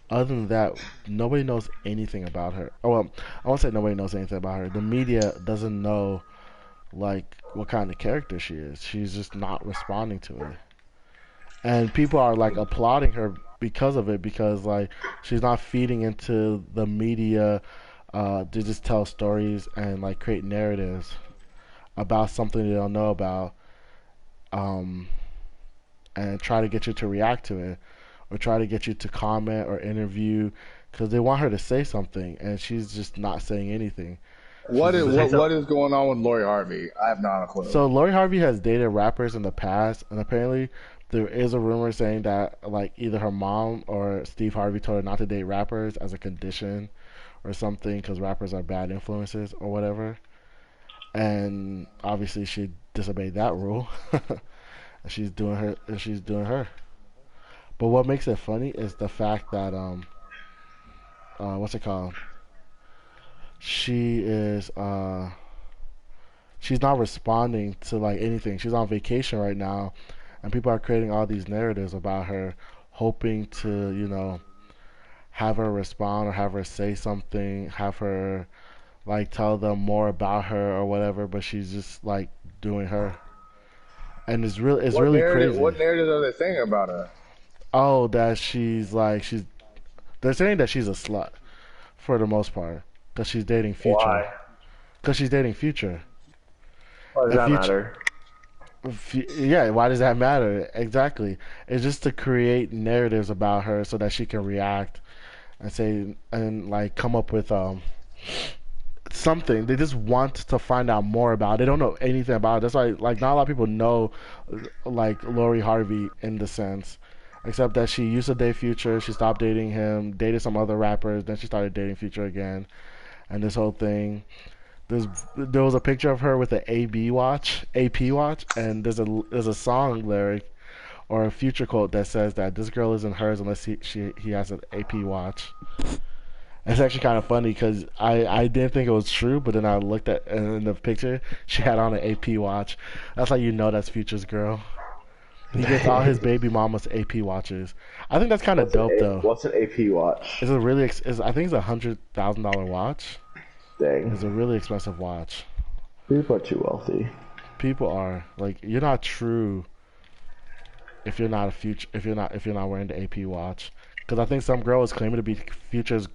Other than that, nobody knows anything about her. Oh, well, I won't say nobody knows anything about her. The media doesn't know like what kind of character she is. She's just not responding to it, and people are like applauding her because of it because like she's not feeding into the media to just tell stories and like create narratives about something they don't know about, um, and try to get you to react to it or try to get you to comment or interview because they want her to say something and she's just not saying anything. What She's is just what is going on with Lori Harvey? I have not a clue. So Lori Harvey has dated rappers in the past, and apparently there is a rumor saying that like either her mom or Steve Harvey told her not to date rappers as a condition or something because rappers are bad influences or whatever. And obviously she disobeyed that rule. And she's doing her. And she's doing her. But what makes it funny is the fact that what's it called? She is she's not responding to like anything. She's on vacation right now, and people are creating all these narratives about her, hoping to have her respond or have her say something, have her like tell them more about her or whatever. But she's just like doing her, and it's What really narrative? crazy. What narrative are they saying about her? Oh, that she's. They're saying that she's a slut for the most part because she's dating Future. Why? Because she's dating Future. Why does And that Future, matter? yeah, why does that matter? Exactly. It's just to create narratives about her so that she can react and say and like come up with something. They just want to find out more about it. They don't know anything about it. That's why like not a lot of people know like Lori Harvey in the sense. Except that she used to date Future, she stopped dating him, dated some other rappers, then she started dating Future again, and this whole thing. There was a picture of her with an AP watch, and there's a song lyric or a Future quote that says that this girl isn't hers unless he has an AP watch. It's actually kind of funny because I didn't think it was true, but then I looked at and in the picture she had on an AP watch. That's how you know that's Future's girl. He gets all his baby mama's AP watches. I think that's kind of dope though. What's an AP watch? It's a really I think it's $100,000 watch. Dang. It's a really expensive watch. People are too wealthy. People are like you're not true if you're not a future if you're not wearing the AP watch. Because I think some girl was claiming to be Future's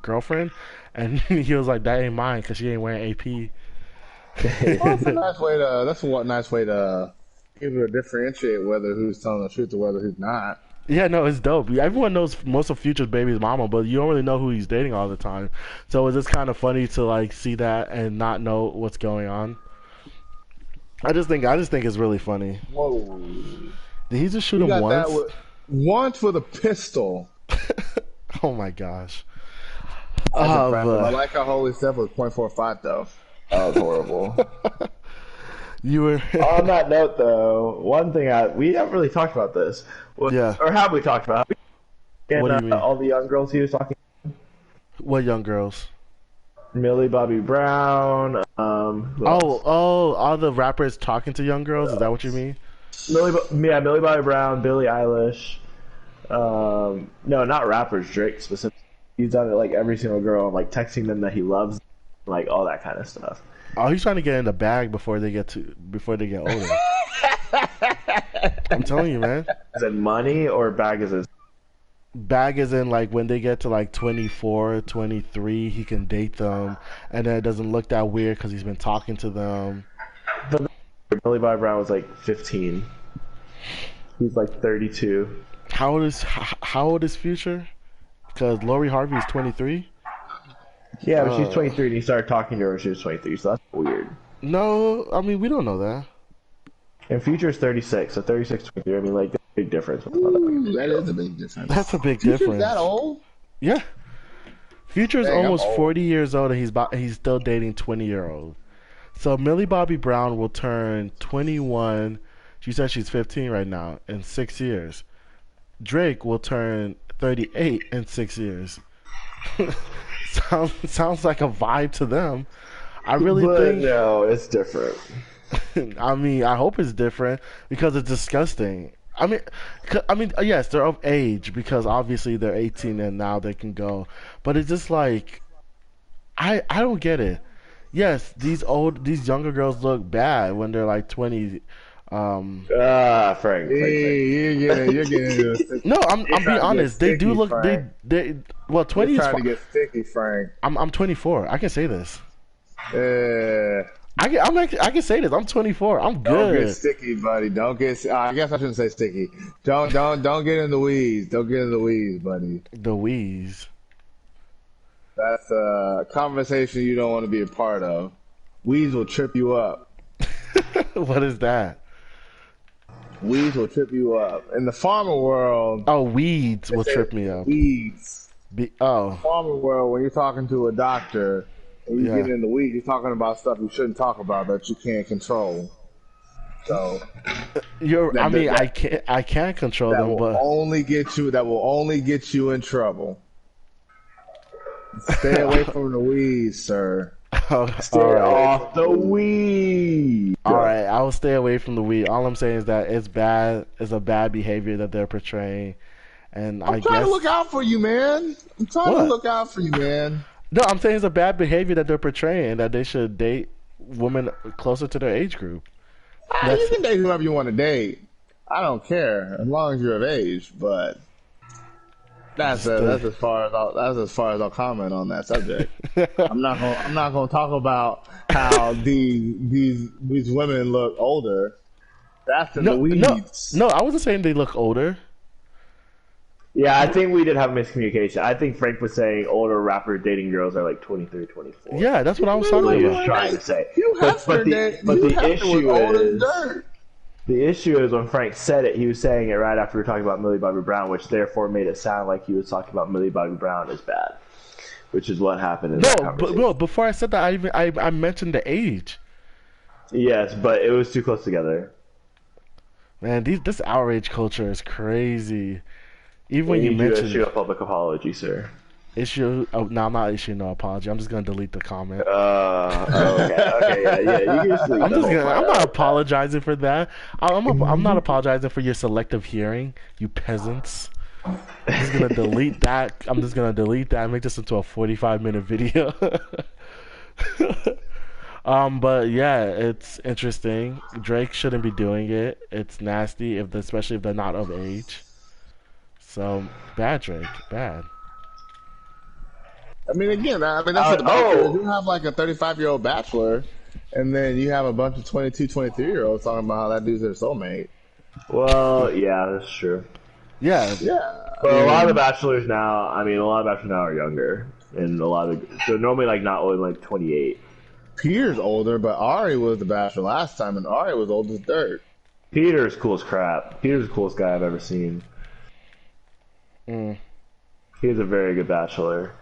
girlfriend, and he was like, "That ain't mine because she ain't wearing AP." Well, that's a nice way to able to differentiate whether who's telling the truth or whether who's not. Yeah, no, it's dope. Everyone knows most of Future's baby's mama, but you don't really know who he's dating all the time. So it's just kind of funny to like see that and not know what's going on. I just think it's really funny. Whoa. Did he just shoot You him got once? that once with a pistol. Oh my gosh. That's Oh, impressive. I like how Holy Step was .45 though. That was horrible. you were. On that note, though, one thing we haven't really talked about this. Yeah. Or have we talked about? And, What do you mean? all the young girls he was talking. What young girls? Millie Bobby Brown. Who else? All the rappers talking to young girls. Is that what you mean? Millie Bobby Brown, Billie Eilish. No, not rappers. Drake specifically. He's done it like every single girl, like texting them that he loves, like all that kind of stuff. Oh, he's trying to get in the bag before they get older. I'm telling you, man. Is it money or bag is it? Bag is in like when they get to like 24, 23, he can date them, and then it doesn't look that weird because he's been talking to them. Millie Bobby Brown was like 15. He's like 32. how old is Future? Because Lori Harvey is 23. Yeah, but she's 23 and he started talking to her when she was 23, so that's weird. No, I mean we don't know that. And Future's 36, so 36, 23. I mean, like, that's a big difference. Ooh, that is a big difference. That's a big Future's difference. that old? Yeah. Future's Dang, I'm almost old. 40 years old and he's still dating 20-year-old. So Millie Bobby Brown will turn 21. She says she's 15 right now in 6 years. Drake will turn 38 in 6 years. Sounds like a vibe to them. I really think. No, it's different. I mean, I hope it's different because it's disgusting. I mean, yes, they're of age because obviously they're 18 and now they can go. But it's just like, I don't get it. Yes, these younger girls look bad when they're like 20. Frank. You're getting into it. No, I'm being honest. They do look. Frank. They well, 20 You're is. trying to get sticky, Frank. I'm 24. I can say this. Uh, I can say this. I'm 24. I'm Don't good. get sticky, buddy. Don't get. I guess I shouldn't say sticky. Don't get in the weeds. Don't get in the weeds, buddy. The wheeze. That's a conversation you don't want to be a part of. Weeds will trip you up. What is that? Weeds will trip you up. In the farmer world, Oh, weeds will they say trip me up. Weeds. Oh, Farmer world, when you're talking to a doctor and you Yeah. get in the weeds, you're talking about stuff you shouldn't talk about that you can't control. So I can't control that them, will but only get you. That will only get you in trouble. Stay away from the weeds, sir. Stay off the weed. All right, I will stay away from the weed. All I'm saying is that it's bad. It's a bad behavior that they're portraying, and I'm I trying guess to look out for you, man. I'm trying What? to look out for you, man. no, I'm saying it's a bad behavior that they're portraying. That they should date women closer to their age group. You can date whoever you want to date. I don't care as long as you're of age. But that's as far as I'll comment on that subject. I'm not gonna talk about how these women look older. That's in the weeds. No, I wasn't saying they look older. Yeah, I think we did have a miscommunication. I think Frank was saying older rappers dating girls are like 23, 24. Yeah, that's what I was That's what talking he was about. trying to say. You But the issue is when Frank said it, he was saying it right after we were talking about Millie Bobby Brown, which therefore made it sound like he was talking about Millie Bobby Brown as bad, which is what happened in that conversation. No, before I said that, I mentioned the age. Yes, but it was too close together. Man, this outrage culture is crazy. Even when you need to mention issue a public apology, sir. no, I'm not issuing no apology. I'm just gonna delete the comment. Okay, yeah. You can just leave I'm the just whole gonna. I'm part not out. apologizing for that. I'm not apologizing for your selective hearing, you peasants. I'm just gonna delete that. I'm just gonna delete that and make this into a 45-minute video. But yeah, it's interesting. Drake shouldn't be doing it. It's nasty, especially if they're not of age. So bad, Drake, bad. I mean, again, that's what the bachelor is. You have like a 35-year-old bachelor, and then you have a bunch of 22, 23-year-olds talking about how that dude's their soulmate. Well, yeah, that's true. Yeah, Yeah. But a lot of the bachelors now, are younger, and so normally like not older than like 28. Peter's older, but Ari was the bachelor last time, and Ari was old as dirt. Peter's cool as crap. Peter's the coolest guy I've ever seen. He's a very good bachelor.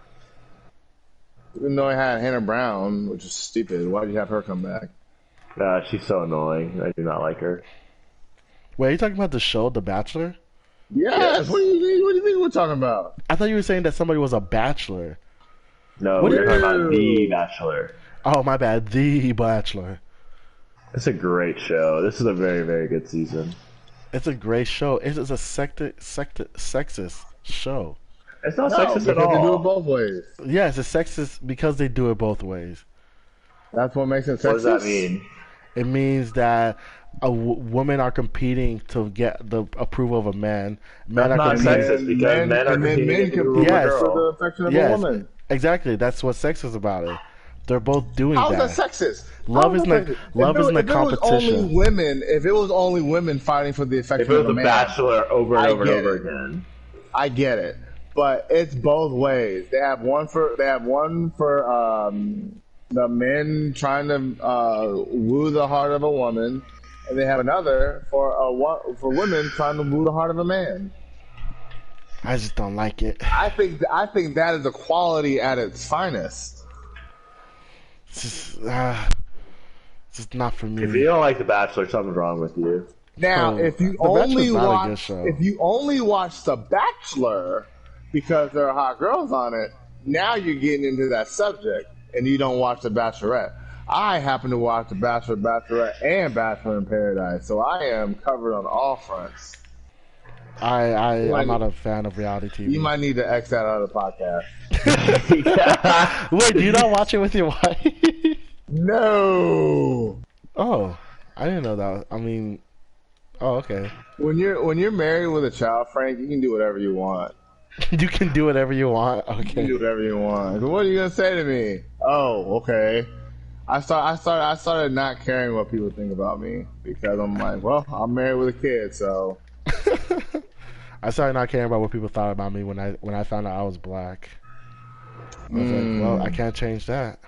Even though I had Hannah Brown, which is stupid. Why did you have her come back? She's so annoying. I do not like her. Wait, are you talking about the show, The Bachelor? Yes. What do you think we're talking about? I thought you were saying that somebody was a bachelor. No, What we're do you- talking about The Bachelor. Oh, my bad. The Bachelor. It's a great show. This is a very, very good season. It's a great show. It is a sexist show. It's not No, sexist because at they do it all. both ways. Yeah, it's a sexist because they do it both ways. That's what makes it sexist. What does that mean? It means that women are competing to get the approval of a man. Men That's are not competing. sexist because men are and then competing men to get the compete approval of a Yes. for girl. the affection of a Yes, woman. exactly. That's what's sexist about it. They're both doing How that. is that sexist? Love isn't a If it was competition. if it was only women fighting for the If affection it of was a a man, Bachelor over and I over and get over it. again. I get it, but it's both ways. They have one for the men trying to woo the heart of a woman, and they have another for women trying to woo the heart of a man. I just don't like it. I think that is equality at its finest. It's just not for me. If you don't like The Bachelor, something's wrong with you. Now, Oh, if you The Bachelor's only not a watch good show. if you only watch The Bachelor because there are hot girls on it, now you're getting into that subject, and you don't watch The Bachelorette. I happen to watch The Bachelor, Bachelorette, and Bachelor in Paradise, so I am covered on all fronts. I'm not a fan of reality TV. You might need to X that out of the podcast. Wait, do you not watch it with your wife? No. Oh, I didn't know that. I mean, oh, okay. When you're married with a child, Frank, you can do whatever you want. You can do whatever you want. You can Okay. do whatever you want. What are you gonna say to me? Oh, okay. I started not caring what people think about me because I'm like, well, I'm married with a kid, so I started not caring about what people thought about me when I found out I was black. I was like, well, I can't change that.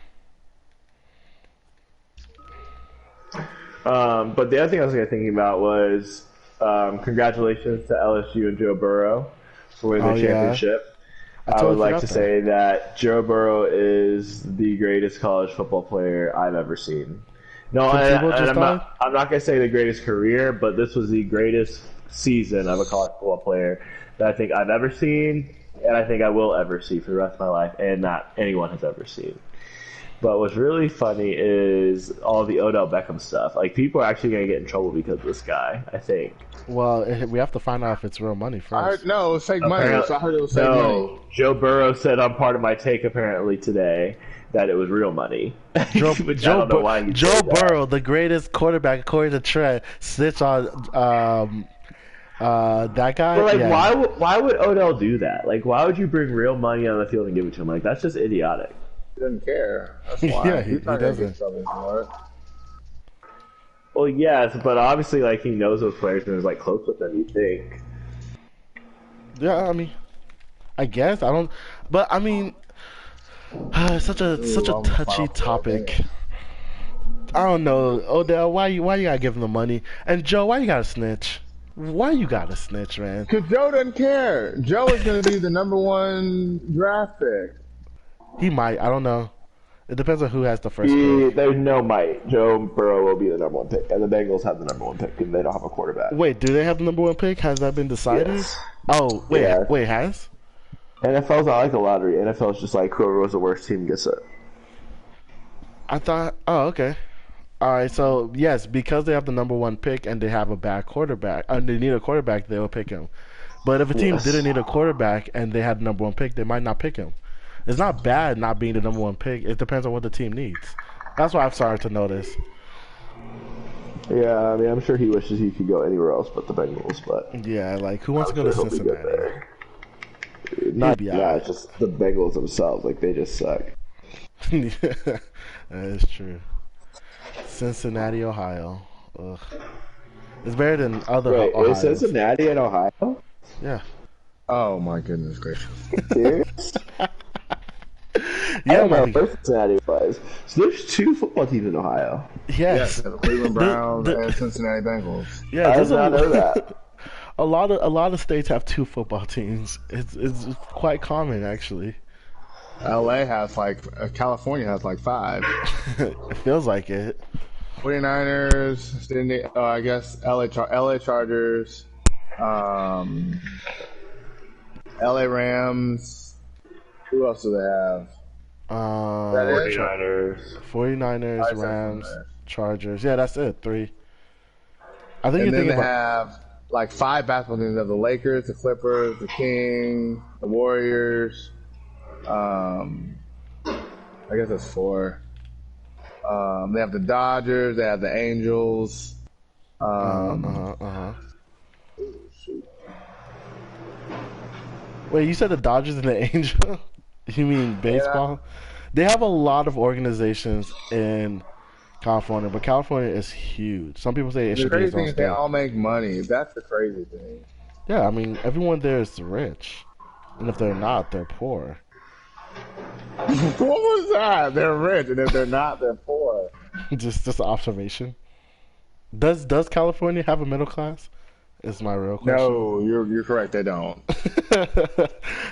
But the other thing I was thinking about was congratulations to LSU and Joe Burrow for winning the championship. I totally would like forgot to that. say that Joe Burrow is the greatest college football player I've ever seen. No, Tim Tebow and just I'm not going to say the greatest career, but this was the greatest season of a college football player that I think I've ever seen, and I think I will ever see for the rest of my life, and not anyone has ever seen. But what's really funny is all the Odell Beckham stuff. Like, people are actually going to get in trouble because of this guy, I think. Well, we have to find out if it's real money first. I heard no, it was fake money. Apparently- So I heard it was fake money. No, Joe Burrow said on Part of My Take apparently today that it was real money. Joe, Which I don't know why he Joe said that. Burrow, the greatest quarterback according to Trent, snitched on that guy. But like, Yeah. why would Odell do that? Like, why would you bring real money on the field and give it to him? Like, that's just idiotic. He doesn't care. That's why. Yeah, He's he not gonna doesn't. get in trouble for it. Well, yes, but obviously, like, he knows those players and is like close with them. You think? Yeah, I mean, I guess I don't, but I mean, it's such a I'm touchy fine with topic. I don't know, Odell. Why you gotta give him the money? And Joe, why you gotta snitch? Why you gotta snitch, man? Because Joe doesn't care. Joe is going to be the #1 draft pick. He might. I don't know. It depends on who has the first pick. There's no might. Joe Burrow will be the #1 pick, and the Bengals have the #1 pick, and they don't have a quarterback. Wait, do they have the #1 pick? Has that been decided? Yes. Oh, wait, Yeah. wait, has? NFL's not like a lottery. NFL's just like whoever was the worst team gets it. I thought. Oh, okay. All right. So yes, because they have the #1 pick and they have a bad quarterback, and they need a quarterback, they will pick him. But if a team Yes. didn't need a quarterback and they had the #1 pick, they might not pick him. It's not bad not being the #1 pick. It depends on what the team needs. That's what I've started to notice. Yeah, I mean, I'm sure he wishes he could go anywhere else but the Bengals, but Yeah, like who wants to go to I hope he gets Cincinnati? there. Not be yeah, alright. it's just the Bengals themselves. Like, they just suck. That is true. Cincinnati, Ohio. Ugh. It's better than other Wait, Ohio. is Cincinnati in Ohio? Yeah. Oh my goodness gracious! Serious? I Yeah, don't know man. where Cincinnati was. So there's 2 football teams in Ohio. Yes, Yes. the Cleveland Browns The- and Cincinnati Bengals. Yeah, I there's did not know that. a lot of states have 2 football teams. It's quite common actually. LA has California has 5. It feels like it. 49ers, I guess LA Chargers, LA Rams. Who else do they have? That is? 49ers, I said Rams, 49ers. Chargers. Yeah, that's it. 3. I think And you're then thinking they about. have 5 basketball teams. They have the Lakers, the Clippers, the Kings, the Warriors. I guess that's 4. They have the Dodgers. They have the Angels. Wait, you said the Dodgers and the Angels? You mean baseball? They have a lot of organizations in California, but California is huge. Some people say it The should be crazy its thing own is they state. all make money. That's the crazy thing. Yeah, I mean, everyone there is rich, and if they're not, they're poor. What was that? They're rich, and if they're not, they're poor. Just an observation. Does California have a middle class? Is my real question. No, you're correct. They don't.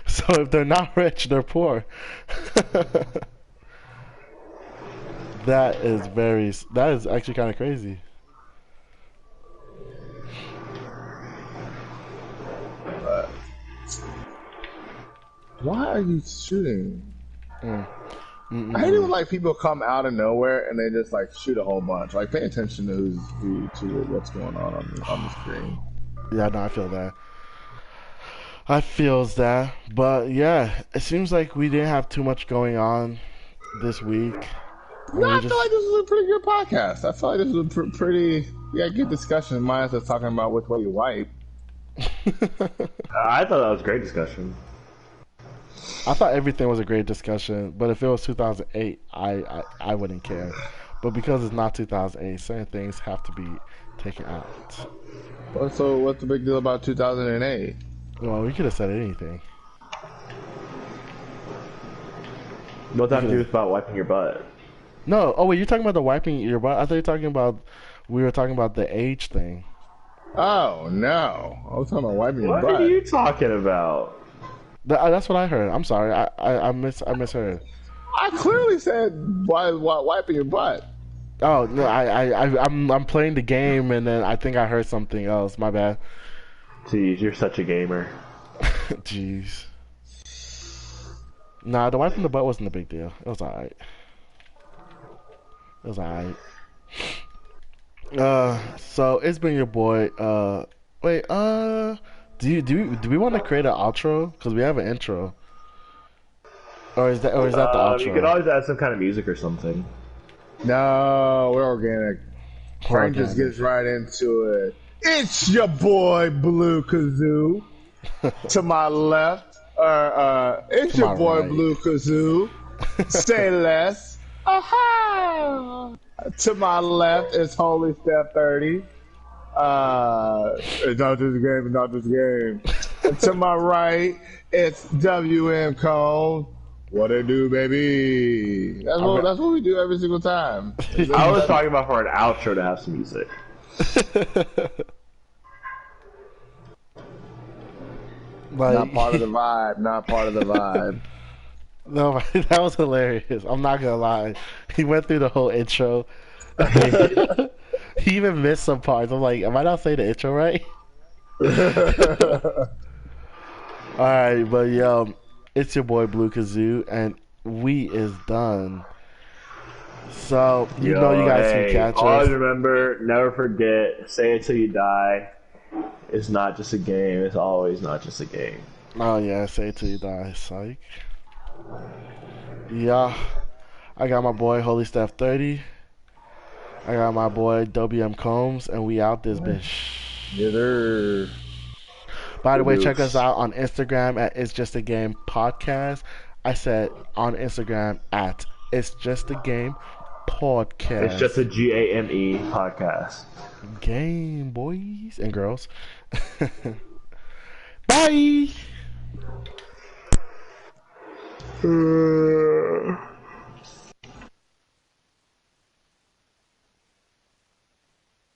So if they're not rich, they're poor. That is actually kind of crazy. But why are you shooting? Mm. I hate it when like people come out of nowhere and they just like shoot a whole bunch. Like pay attention to what's going on the screen. Yeah, no, I feel that. I feels that, but yeah, it seems like we didn't have too much going on this week. No, I feel like this was a pretty good podcast. I feel like this was a pretty good discussion. Minus us talking about which way you wipe. I thought that was a great discussion. I thought everything was a great discussion, but if it was 2008, I wouldn't care. But because it's not 2008, certain things have to be taken out. So what's the big deal about 2008? Well, we could have said anything. What's that have to do about wiping your butt? No. Oh, wait, you're talking about the wiping your butt? I thought you were talking about, we were talking about the age thing. Oh, no. I was talking about wiping your butt. What are you talking about? That's what I heard. I'm sorry. I misheard. I clearly said why wiping your butt. Oh, no, I'm playing the game, and then I think I heard something else. My bad. Jeez, you're such a gamer. Jeez. Nah, the wiping the butt wasn't a big deal. It was alright. It was alright. So it's been your boy. Do we want to create an outro? Because we have an intro. Or is that the outro? You could always add some kind of music or something. No, we're organic. Frank just gets right into it. It's your boy Blue Kazoo. To my left, it's To your my boy right. Blue Kazoo. Say less. Aha! To my left is Holy Step 30. It's not just a game, it's not just a game. And to my right, it's WM Cone. What it do, baby? That's what we do every single time. I was talking about for an outro to have some music. Not part of the vibe. Not part of the vibe. No, that was hilarious. I'm not gonna lie. He went through the whole intro. He even missed some parts. I'm like, am I not saying the intro right? Alright, but it's your boy Blue Kazoo, and we is done. So, you know you guys can catch always us. remember, never forget, say it till you die. It's not just a game, it's always not just a game. Oh yeah, say it till you die, psych. Yeah, I got my boy Holy Steph 30. I got my boy WM Combs, and we out this bitch. Yeah, they're... By the way, check us out on Instagram at It's Just a Game Podcast. I said on Instagram at It's Just a Game Podcast. It's just a GAME podcast. Game, boys and girls. Bye.